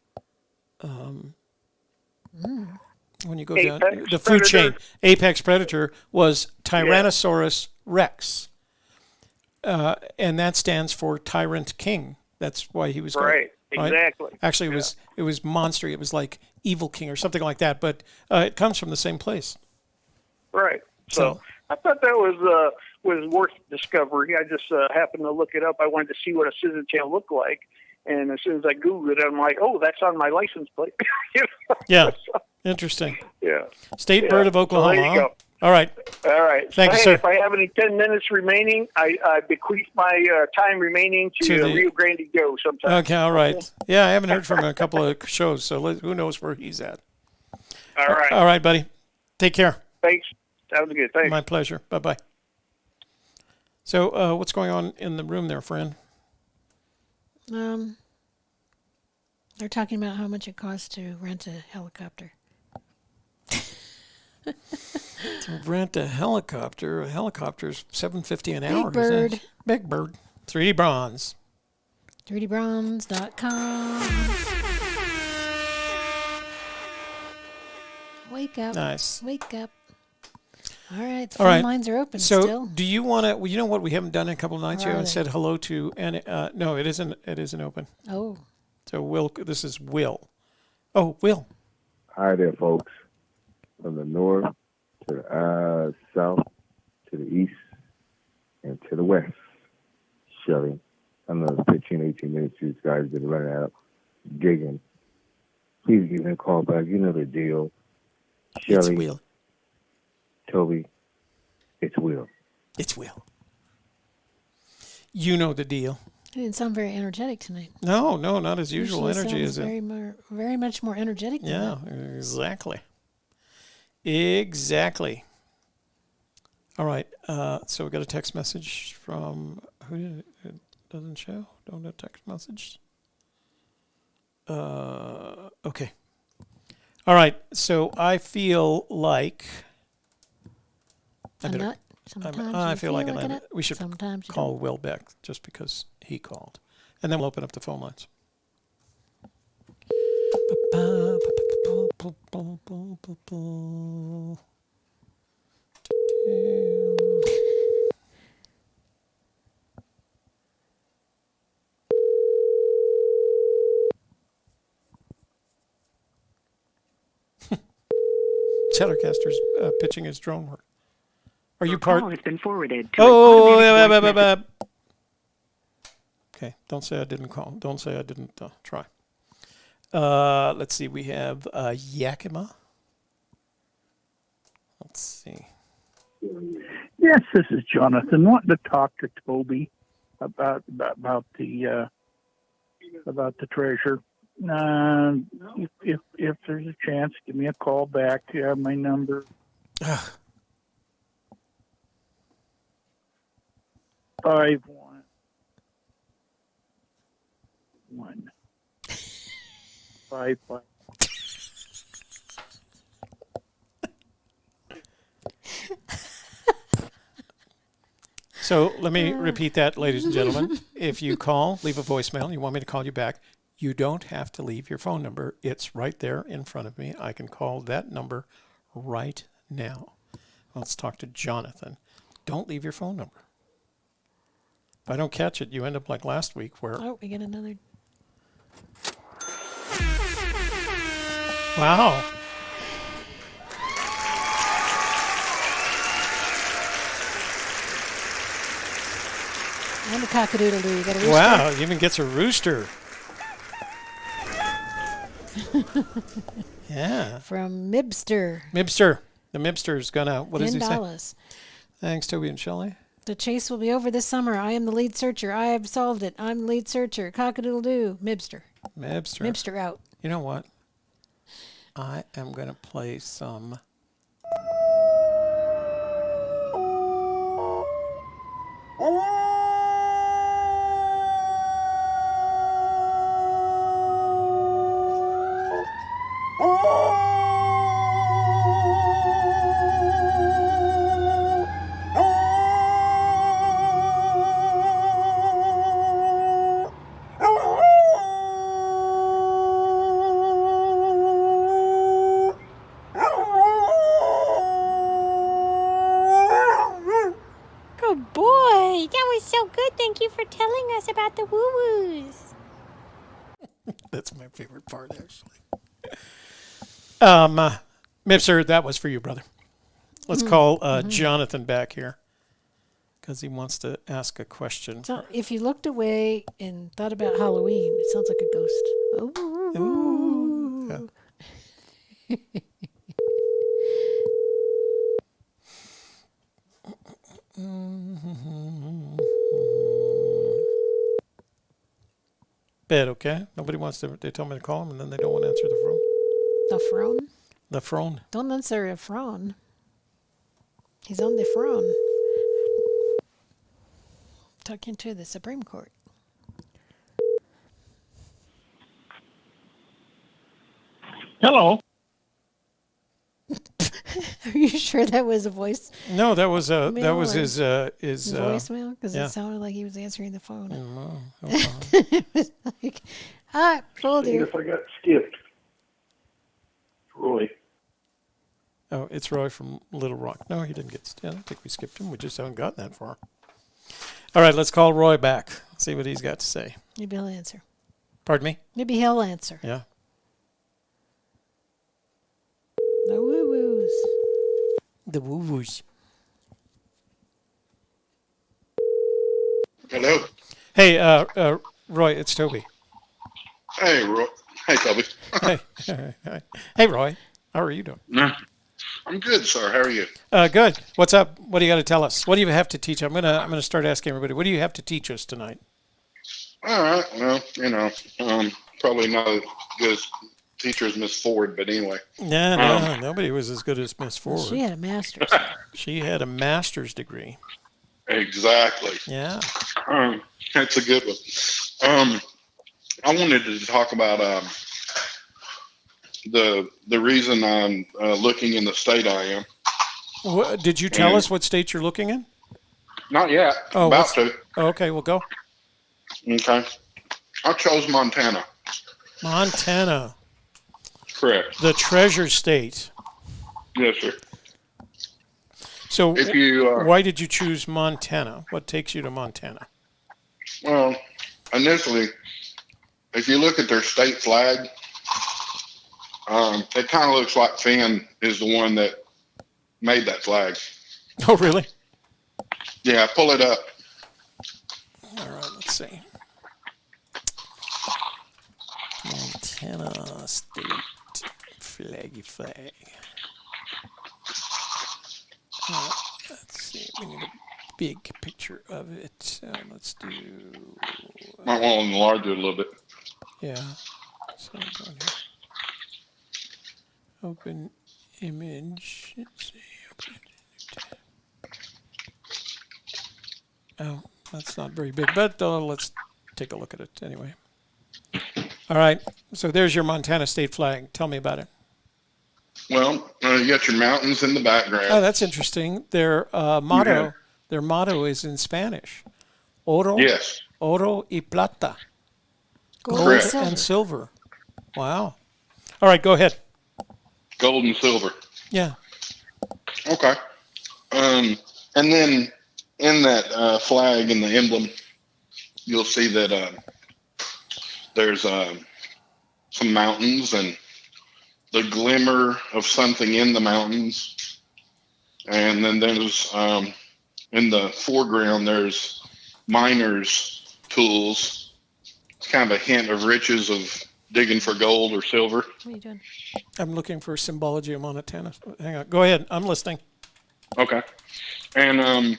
When you go Apex down the food predator. chain, apex predator was Tyrannosaurus Rex, and that stands for Tyrant King. That's why he was Right. Exactly. Actually, it was monster. It was like Evil King or something like that. But it comes from the same place. Right. So I thought that was worth discovery. I just happened to look it up. I wanted to see what a scissor tail looked like, and as soon as I Googled it, I'm like, oh, that's on my license plate. Yeah. Interesting. Yeah. State bird of Oklahoma. So there you go. All right. All right. Thank you, hey, sir. If I have any 10 minutes remaining, I bequeath my time remaining to Rio Grande Go sometime. Okay, all right. Yeah, I haven't heard from him in a couple of shows, so who knows where he's at. All right. All right, buddy. Take care. Thanks. Sounds good. Thanks. My pleasure. Bye-bye. So what's going on in the room there, friend? They're talking about how much it costs to rent a helicopter. To rent a helicopter's $750 an hour. Big Bird. Big Bird. 3D Bronze. 3dbronze.com. Wake up. Nice. Wake up. All right. The All phone right. lines are open So still. do you want to, you know what we haven't done in a couple of nights? Where You are haven't they? said hello to, and no, it isn't open. Oh. So this is Will. Oh, Will. Hi there, folks. From the north to the south to the east and to the west. Shelley. Another 15, 18 minutes. These guys been running out, gigging. Please give me a call back. You know the deal. It's Shelley, Will. Toby, it's Will. It's Will. You know the deal. He didn't sound very energetic tonight. No, not as usual Usually energy, sounds is it? very much more energetic than Yeah, that. exactly. Exactly. All right. So we got a text message from who did it doesn't show? Don't have text message. Okay. All right. So I feel like I feel like we should Sometimes you call Will back just because he called, and then we'll open up the phone lines. Chattercaster's pitching his drone work. Are you part? Call has been forwarded to automatic voice Okay, don't say I didn't call. Don't say I didn't try. Let's see. We have Yakima. Let's see. Yes, this is Jonathan. Wanting to talk to Toby about the treasure. If there's a chance, give me a call back. You have my number. 51155. So let me repeat that, ladies and gentlemen. If you call, leave a voicemail, and you want me to call you back, you don't have to leave your phone number. It's right there in front of me. I can call that number right now. Let's talk to Jonathan. Don't leave your phone number. If I don't catch it, you end up like last week where... Oh, we get another... Wow. And a cock-a-doodle-doo. You got a rooster? Wow, he even gets a rooster. Yeah. From Mibster. Mibster. The Mibster's gonna, what does he say? $10. Thanks, Toby and Shelley. The chase will be over this summer. I am the lead searcher. I have solved it. I'm the lead searcher. Cock-a-doodle-doo. Mibster. Mibster. Mibster out. You know what? I am going to play some... Oh, boy. That was so good. Thank you for telling us about the woo-woos. That's my favorite part, actually. Mipser, that was for you, brother. Let's call Jonathan back here because he wants to ask a question. So if you looked away and thought about Halloween, it sounds like a ghost. Ooh. Yeah. Bed, okay? Nobody wants to. They tell me to call him, and then they don't want to answer the phone. The phone? The phone. Don't answer a phone. He's on the phone. Talking to the Supreme Court. Hello. Are you sure that was a voice? No, that was his voicemail because it sounded like he was answering the phone. It was like, hi, Blvd. If I got skipped. Roy. Oh, it's Roy from Little Rock. No, he didn't get. I don't think we skipped him. We just haven't gotten that far. All right, let's call Roy back. See what he's got to say. Maybe he'll answer. Pardon me? Maybe he'll answer. Yeah. The woo-woos. The woo-woos. Hello. Hey, Roy, it's Toby. Hey, Roy. Hey, Toby. Hey. Hey, Roy. How are you doing? I'm good, sir. How are you? Good. What's up? What do you got to tell us? What do you have to teach? I'm gonna start asking everybody. What do you have to teach us tonight? All right. Well, probably not as good as teacher as Miss Ford, but anyway. No, nobody was as good as Miss Ford. She had a master's. She had a master's degree. Exactly. Yeah. That's a good one. I wanted to talk about the reason I'm looking in the state I am. Did you tell us what state you're looking in? Not yet. Oh, about to. Oh, okay, we'll go. Okay. I chose Montana. Montana. Correct. The treasure state. Yes, sir. So if you, why did you choose Montana? What takes you to Montana? Well, initially, if you look at their state flag, it kind of looks like Fenn is the one that made that flag. Oh, really? Yeah, pull it up. All right, let's see. Montana state flag. Let's see. We need a big picture of it. Let's do. Might want to enlarge it a little bit. Yeah. So I'm going here. Open image. Let's see. Oh, that's not very big, but let's take a look at it anyway. All right. So there's your Montana state flag. Tell me about it. Well, you got your mountains in the background. Oh, that's interesting. Their motto is in Spanish. Oro. Yes. Oro y plata. Gold and silver. Wow. All right, go ahead. Gold and silver. Yeah. Okay. And then in that flag and the emblem, you'll see that there's some mountains and the glimmer of something in the mountains. And then there's, in the foreground, there's miners' tools. It's kind of a hint of riches of digging for gold or silver. What are you doing? I'm looking for symbology of Montana. Hang on. Go ahead. I'm listening. Okay. And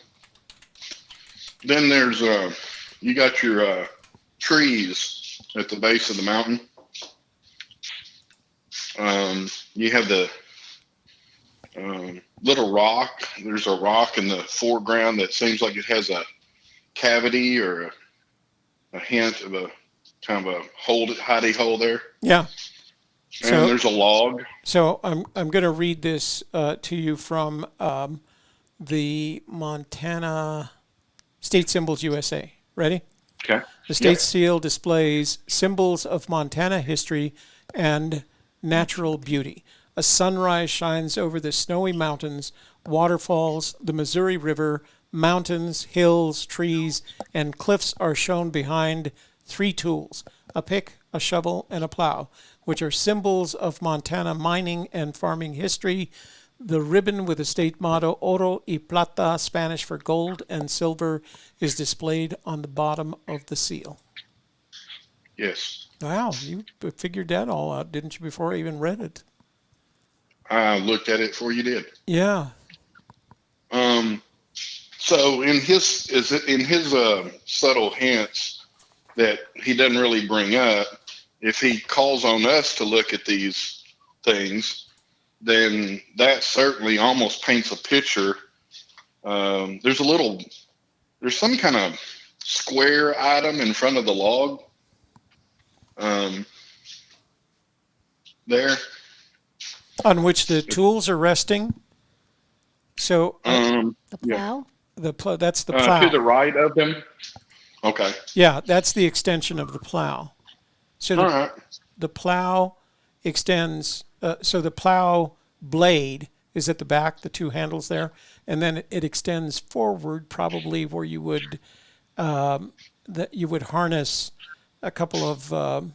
then there's, you got your trees at the base of the mountain. You have the little rock. There's a rock in the foreground that seems like it has a cavity or a hint of a kind of a hidey hole there. Yeah. And there's a log. So I'm going to read this to you from the Montana State Symbols USA. Ready? Okay. The state seal displays symbols of Montana history and natural beauty. A sunrise shines over the snowy mountains, waterfalls, the Missouri River, mountains, hills, trees, and cliffs are shown behind 3 tools, a pick, a shovel, and a plow, which are symbols of Montana mining and farming history. The ribbon with the state motto, Oro y Plata, Spanish for gold and silver, is displayed on the bottom of the seal. Yes. Wow, you figured that all out, didn't you, before I even read it? I looked at it before you did. Yeah. So in his subtle hints that he doesn't really bring up, if he calls on us to look at these things, then that certainly almost paints a picture. There's some kind of square item in front of the log. There. On which the tools are resting. So the plow? That's the plow. To the right of them? Okay. Yeah, that's the extension of the plow. So the plow extends, so the plow blade is at the back, the 2 handles there, and then it extends forward, probably where you would harness a couple of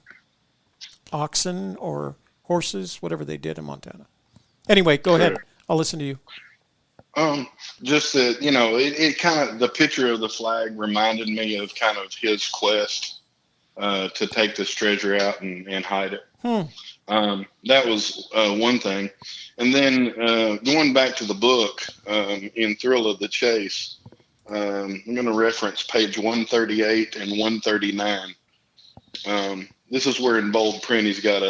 oxen or horses, whatever they did in Montana. Anyway, go ahead. I'll listen to you. Just that, it kind of, the picture of the flag reminded me of kind of his quest to take this treasure out and hide it. That was one thing. And then going back to the book, in Thrill of the Chase, I'm going to reference page 138 and 139. This is where in bold print he's got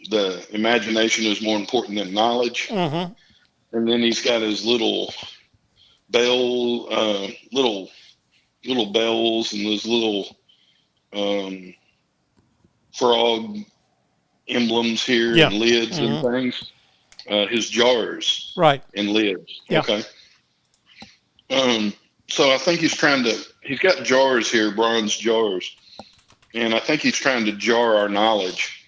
the imagination is more important than knowledge. Mm-hmm. And then he's got his little bell, little bells and those little frog emblems here and lids and things. His jars, and lids. Yeah. Okay. So I think he's got jars here, bronze jars, and I think he's trying to jar our knowledge.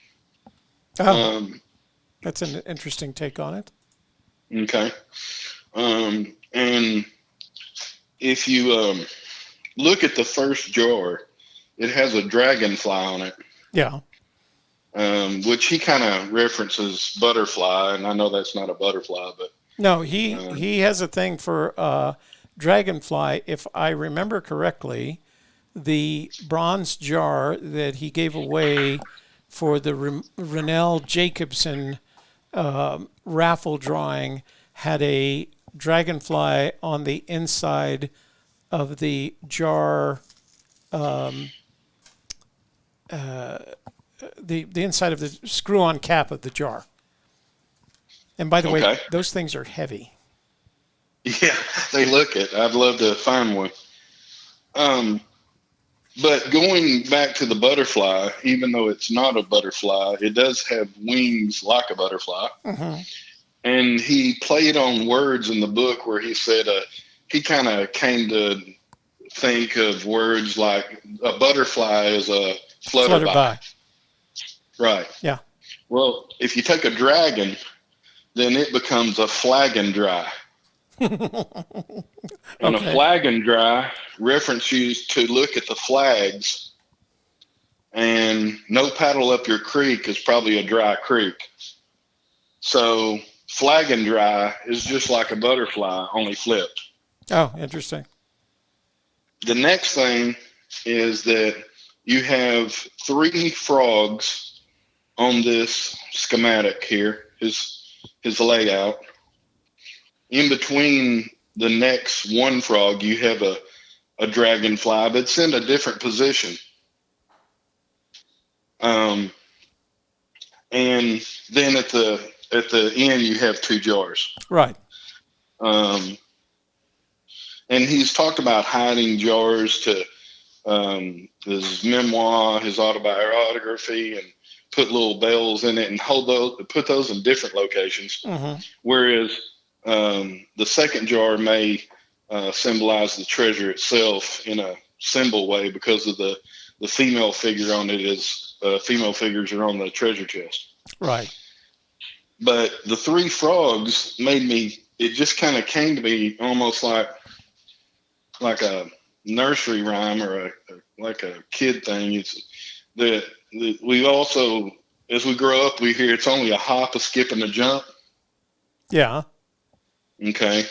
That's an interesting take on it. Okay. And if you look at the first jar, it has a dragonfly on it. Yeah. Which he kind of references butterfly, and I know that's not a butterfly, but no, he has a thing for dragonfly. If I remember correctly, the bronze jar that he gave away for the Rennell Jacobson raffle drawing had a dragonfly on the inside of the jar. The inside of the screw-on cap of the jar. And by the way, those things are heavy. Yeah, they look it. I'd love to find one. But going back to the butterfly, even though it's not a butterfly, it does have wings like a butterfly. Mm-hmm. And he played on words in the book where he said he kind of came to think of words like a butterfly is a flutterby. Right. Yeah. Well, if you take a dragon, then it becomes a flagon dry. And a flagon dry reference used to look at the flags, and no paddle up your creek is probably a dry creek. So flagon dry is just like a butterfly, only flipped. Oh, interesting. The next thing is that you have 3 frogs on this schematic here, his layout. In between the next one frog, you have a dragonfly, but it's in a different position. And then at the end, you have 2 jars. Right. And he's talked about hiding jars to his memoir, his autobiography, and put little bells in it and put those in different locations. Mm-hmm. Whereas the second jar may symbolize the treasure itself in a symbol way because of the female figure on it is female figures are on the treasure chest. Right. But the 3 frogs made me it just kind of came to me almost like a nursery rhyme or like a kid thing. It's that we also, as we grow up, we hear it's only a hop, a skip, and a jump. Yeah. Okay.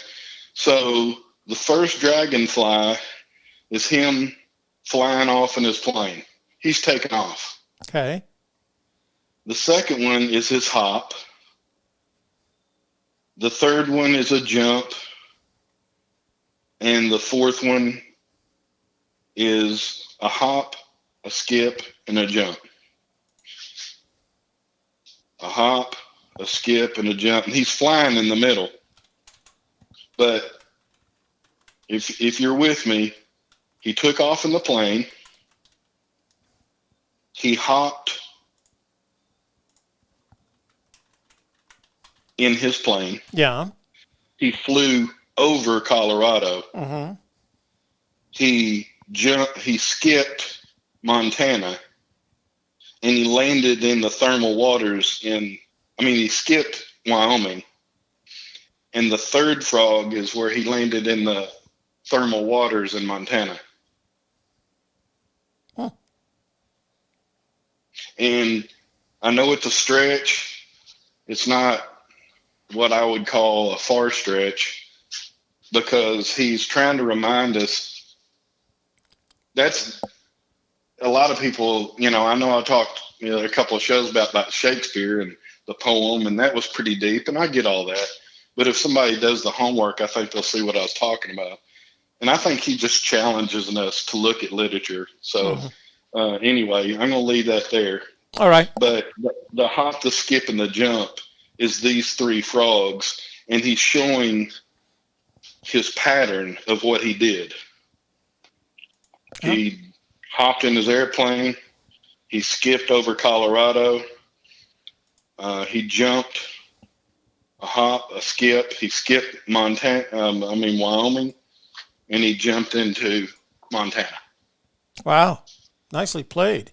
So the first dragonfly is him flying off in his plane. He's taking off. Okay. The second one is his hop. The third one is a jump. And the fourth one is a hop, a skip, and a jump. A hop, a skip, and a jump. And he's flying in the middle. But if you're with me, he took off in the plane. He hopped in his plane. Yeah. He flew over Colorado. Mm-hmm. He skipped Montana, and he landed in the thermal waters he skipped Wyoming. And the third frog is where he landed in the thermal waters in Montana. Huh. And I know it's a stretch. It's not what I would call a far stretch, because he's trying to remind us. That's a lot of people, I know I talked a couple of shows about Shakespeare and the poem, and that was pretty deep, and I get all that. But if somebody does the homework, I think they'll see what I was talking about. And I think he just challenges us to look at literature. So anyway, I'm going to leave that there. All right. But the hop, the skip, and the jump is these three frogs, and he's showing his pattern of what he did. He hopped in his airplane. He skipped over Colorado. He jumped. A hop, a skip. He skipped Wyoming, and he jumped into Montana. Wow. Nicely played.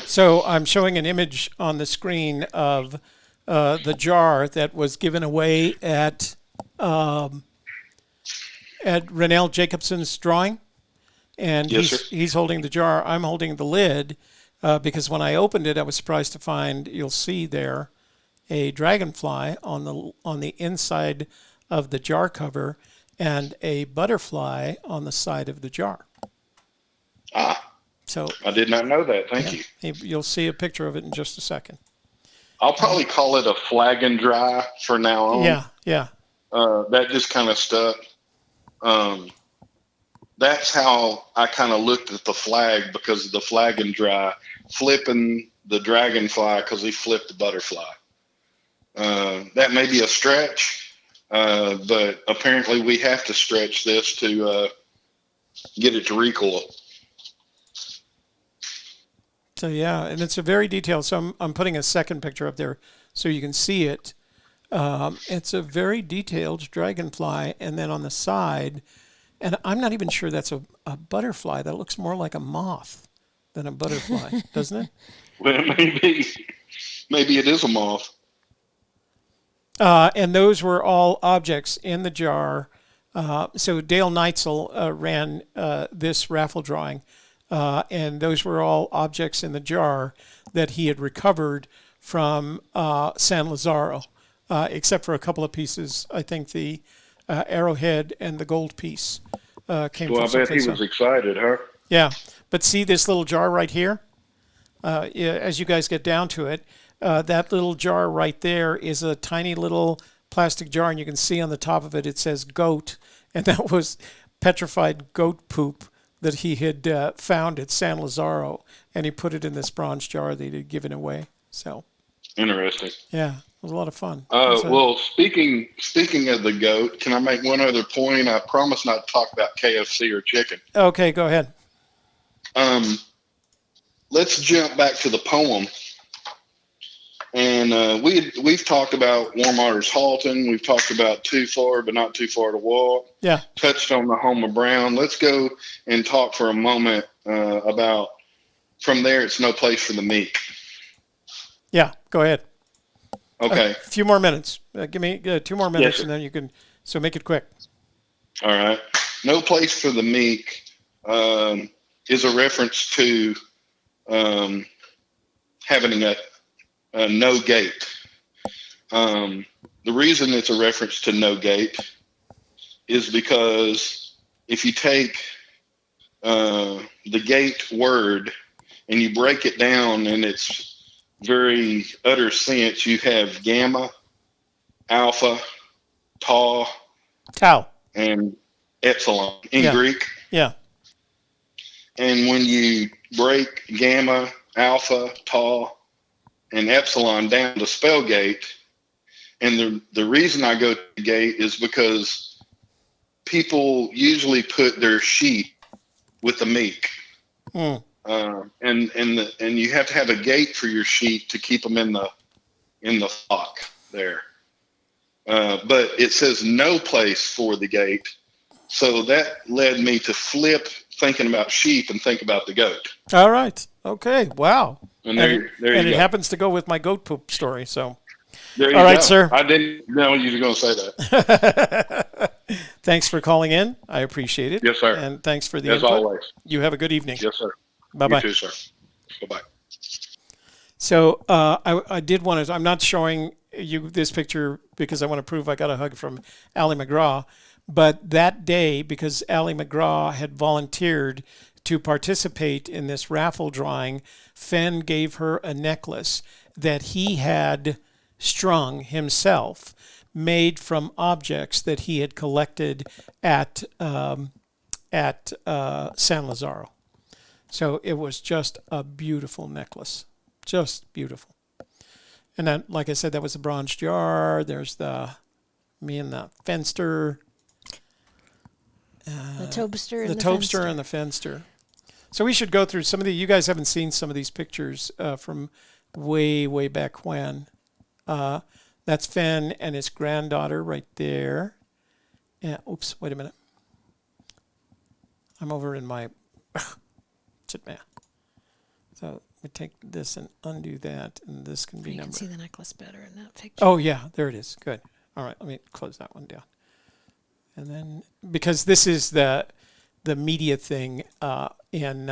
So I'm showing an image on the screen of the jar that was given away at Rennell Jacobson's drawing. And yes, he's holding the jar. I'm holding the lid because when I opened it, I was surprised to find, you'll see there, a dragonfly on the inside of the jar cover and a butterfly on the side of the jar. So I did not know that. Thank you. You'll see a picture of it in just a second. I'll probably call it a flag and dry for now on. Yeah. That just kind of stuck. That's how I kind of looked at the flag, because of the flag and dry, flipping the dragonfly because he flipped the butterfly. That may be a stretch, but apparently we have to stretch this to get it to recoil. So yeah, and it's a very detailed. So I'm putting a second picture up there so you can see it. It's a very detailed dragonfly, and then on the side, and I'm not even sure that's a butterfly. That looks more like a moth than a butterfly, doesn't it? Well, maybe it is a moth. And those were all objects in the jar. So Dale Neitzel ran this raffle drawing, and those were all objects in the jar that he had recovered from San Lazaro, except for a couple of pieces. I think the arrowhead and the gold piece came from someplace. Well, I bet he was excited, huh? Yeah, but see this little jar right here? As you guys get down to it, that little jar right there is a tiny little plastic jar, and you can see on the top of it, it says goat, and that was petrified goat poop that he had found at San Lazaro, and he put it in this bronze jar that he had given away. So interesting. Yeah, it was a lot of fun. Well, speaking of the goat, can I make one other point? I promise not to talk about KFC or chicken. Okay, go ahead. Let's jump back to the poem. And we've talked about Warm Waters Halton. We've talked about Too Far But Not Too Far to Walk. Yeah. Touched on the home of Brown. Let's go and talk for a moment about From There It's No Place for the Meek. Yeah, go ahead. Okay. A few more minutes. Give me 2 more minutes, Yes, and then you can. So make it quick. All right. No place for the meek is a reference to having a no gate. The reason it's a reference to no gate is because if you take the gate word and you break it down in its very utter sense, you have gamma, alpha, tau, and epsilon in Greek. Yeah. And when you break gamma, alpha, tau, and epsilon down to spell gate, and the reason I go to gate is because people usually put their sheep with the meek. And you have to have a gate for your sheep to keep them in the flock there. But it says no place for the gate, so that led me to flip thinking about sheep and think about the goat. All right. Okay. Wow. And there you go. It happens to go with my goat poop story. So. There you All right, go. sir. I didn't know you were going to say that. Thanks for calling in. I appreciate it. Yes, sir. And thanks for the As input. always. You have a good evening. Yes, sir. Bye-bye. You too, sir. Bye-bye. So I did want to, I'm not showing you this picture because I want to prove I got a hug from Allie McGraw. But that day, because Allie McGraw had volunteered to participate in this raffle drawing, Fenn gave her a necklace that he had strung himself, made from objects that he had collected at San Lazaro. So it was just a beautiful necklace, just beautiful. And then, like I said, that was the bronze jar. There's me and the Fenster. The Tobster and the Tobster and the Fenster. So we should go through some of you guys haven't seen some of these pictures from way, way back when. That's Fenn and his granddaughter right there. Yeah, oops, wait a minute. I'm over in my man. So we take this and undo that, and this can be you number. You can see the necklace better in that picture. Oh, yeah, there it is. Good. All right, let me close that one down. And then, because this is the media thing in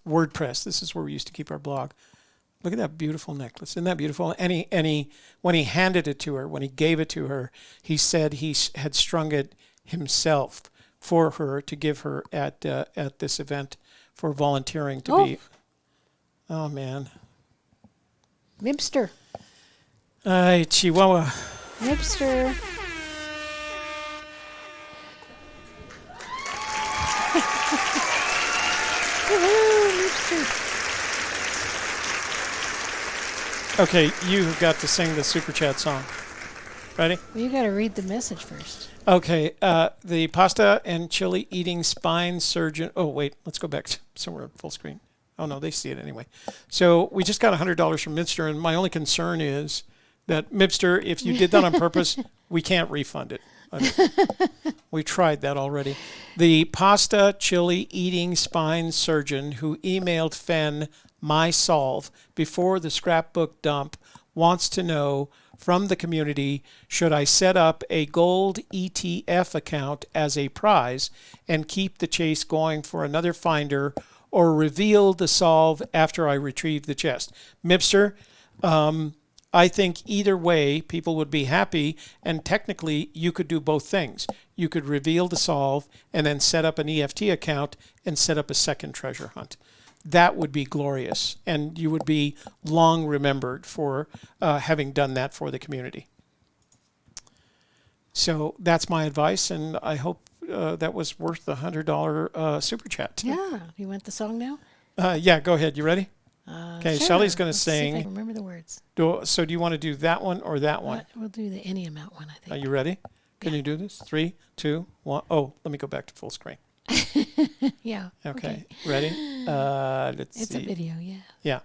WordPress. This is where we used to keep our blog. Look at that beautiful necklace. Isn't that beautiful? And he, when he handed it to her, when he gave it to her, he said he had strung it himself for her to give her at this event for volunteering to be. Oh, man. Mibster. Chihuahua. Mibster. Okay, you've got to sing the Super Chat song. Ready? Well, you got to read the message first. Okay, the pasta and chili eating spine surgeon. Oh, wait, let's go back to somewhere full screen. Oh, no, they see it anyway. So we just got $100 from Mibster, and my only concern is that, Mibster, if you did that on purpose, we can't refund it. We tried that already. The pasta chili eating spine surgeon who emailed Fenn my solve before the scrapbook dump wants to know from the community, should I set up a gold ETF account as a prize and keep the chase going for another finder, or reveal the solve after I retrieve the chest? Mibster, I think either way, people would be happy, and technically you could do both things. You could reveal the solve and then set up an EFT account and set up a second treasure hunt. That would be glorious, and you would be long remembered for having done that for the community. So that's my advice, and I hope that was worth the $100 super chat. Yeah. You want the song now? Yeah, go ahead. You ready? Okay, sure. Shelley's going to Let's sing. See if I can remember the words. So do you want to do that one or that one? We'll do the any amount one, I think. Are you ready? Can you do this? 3, 2, 1. Oh, let me go back to full screen. Yeah. Okay. Ready? Let's see. It's a video, yeah. Yeah.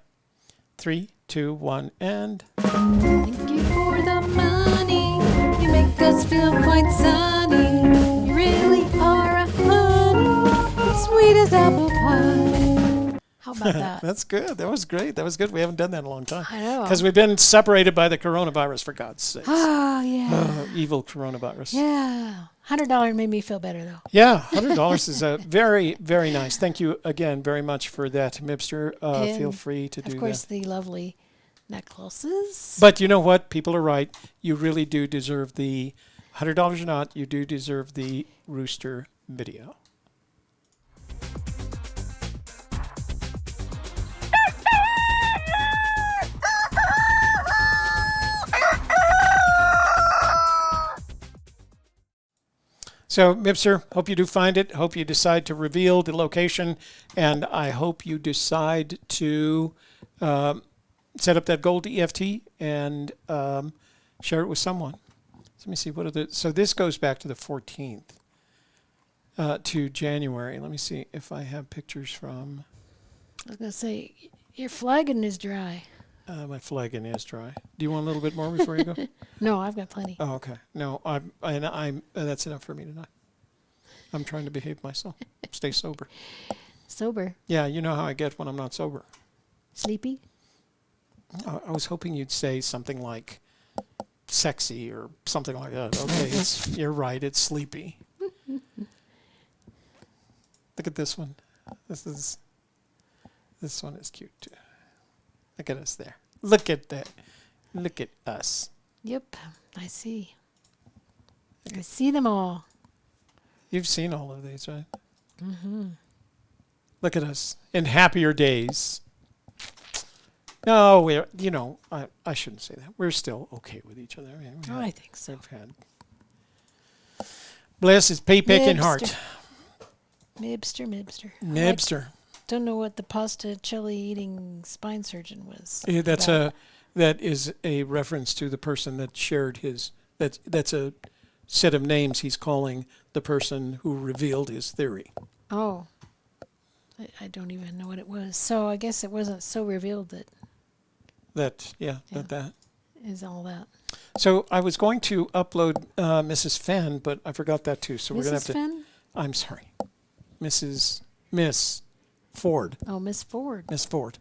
3, 2, 1, and. Thank you for the money. You make us feel quite sunny. You really are a honey, sweet as apple pie. How How about that? That's good. That was great. That was good. We haven't done that in a long time. I know. Because we've been separated by the coronavirus, for God's sakes. Oh, yeah. Evil coronavirus. Yeah. $100 made me feel better, though. Yeah, $100 is very, very nice. Thank you again very much for that, Mibster. Feel free to do that. Of course, the lovely necklaces. But you know what? People are right. You really do deserve the $100 or not, you do deserve the rooster video. So, Mibster, hope you do find it. Hope you decide to reveal the location. And I hope you decide to set up that gold EFT and share it with someone. Let me see. So this goes back to the 14th to January. Let me see if I have pictures from. I was going to say, your flagon is dry. My flagon is dry. Do you want a little bit more before you go? No, I've got plenty. Oh, okay. No, that's enough for me tonight. I'm trying to behave myself. Stay sober. Sober? Yeah, you know how I get when I'm not sober. Sleepy? I was hoping you'd say something like sexy or something like that. Okay, you're right. It's sleepy. Look at this one. This one is cute too. Look at us there. Look at that. Look at us. Yep, I see. I see them all. You've seen all of these, right? Mm-hmm. Look at us in happier days. No, I shouldn't say that. We're still okay with each other. I think so. Bless his pea-picking heart. Mibster. Don't know what the pasta chili eating spine surgeon was. Yeah, that is a reference to the person that shared his. That's a set of names he's calling the person who revealed his theory. Oh, I don't even know what it was. So I guess it wasn't so revealed that. That is all that. So I was going to upload Mrs. Fenn, but I forgot that too. So we're gonna have to. Fenn? I'm sorry, Miss Ford. Oh, Miss Ford. Miss Ford.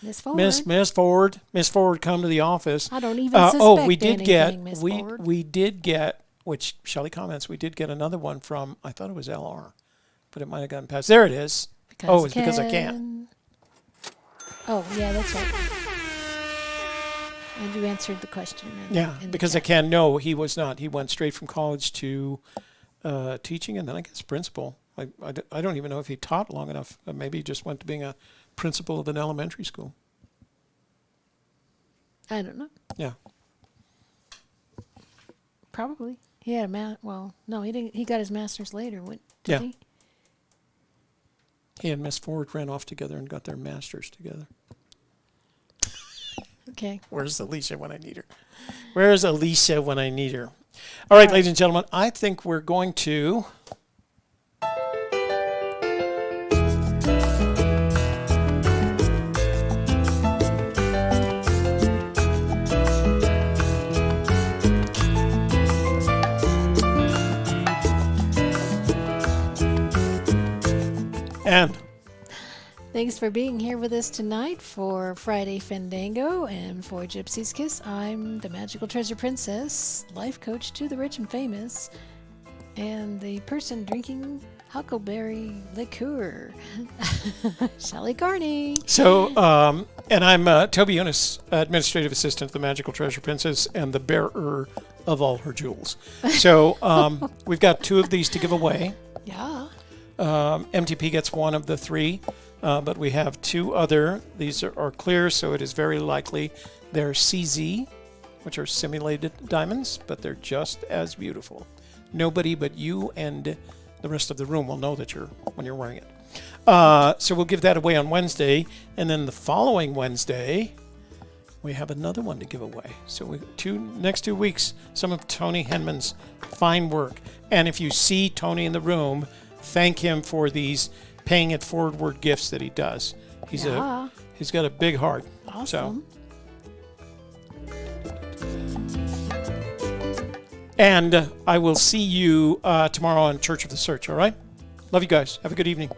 Miss Ford. Miss Ford, come to the office. I don't even suspect we did anything, get Miss Ford. we did get, which Shelley comments, we did get another one from, I thought it was LR, but it might have gotten past. There it is. Because I can. Oh yeah, that's right. And you answered the question. Because I can. No, he was not. He went straight from college to teaching, and then I guess principal. I don't even know if he taught long enough. Maybe he just went to being a principal of an elementary school. I don't know. Yeah. Probably. He had no, he didn't. He got his master's later. Did he? He and Miss Ford ran off together and got their masters together. Okay. Where's Alicia when I need her? Where's Alicia when I need her? All right, ladies and gentlemen, I think we're going to... And thanks for being here with us tonight for Friday Fenndango and for Gypsy's Kiss. I'm the Magical Treasure Princess, life coach to the rich and famous, and the person drinking huckleberry liqueur, Shelley Carney. So, and I'm Toby Younis, administrative assistant to the Magical Treasure Princess and the bearer of all her jewels. So we've got 2 of these to give away. Yeah. MTP gets 1 of the 3, but we have 2 other. These are clear, so it is very likely they're CZ, which are simulated diamonds, but they're just as beautiful. Nobody but you and the rest of the room will know that when you're wearing it. So we'll give that away on Wednesday, and then the following Wednesday, we have another one to give away. So next 2 weeks, some of Tony Henman's fine work. And if you see Tony in the room, thank him for these paying it forward gifts that he does. He's got a big heart. Awesome. And I will see you tomorrow on Church of the Search, all right? Love you guys. Have a good evening.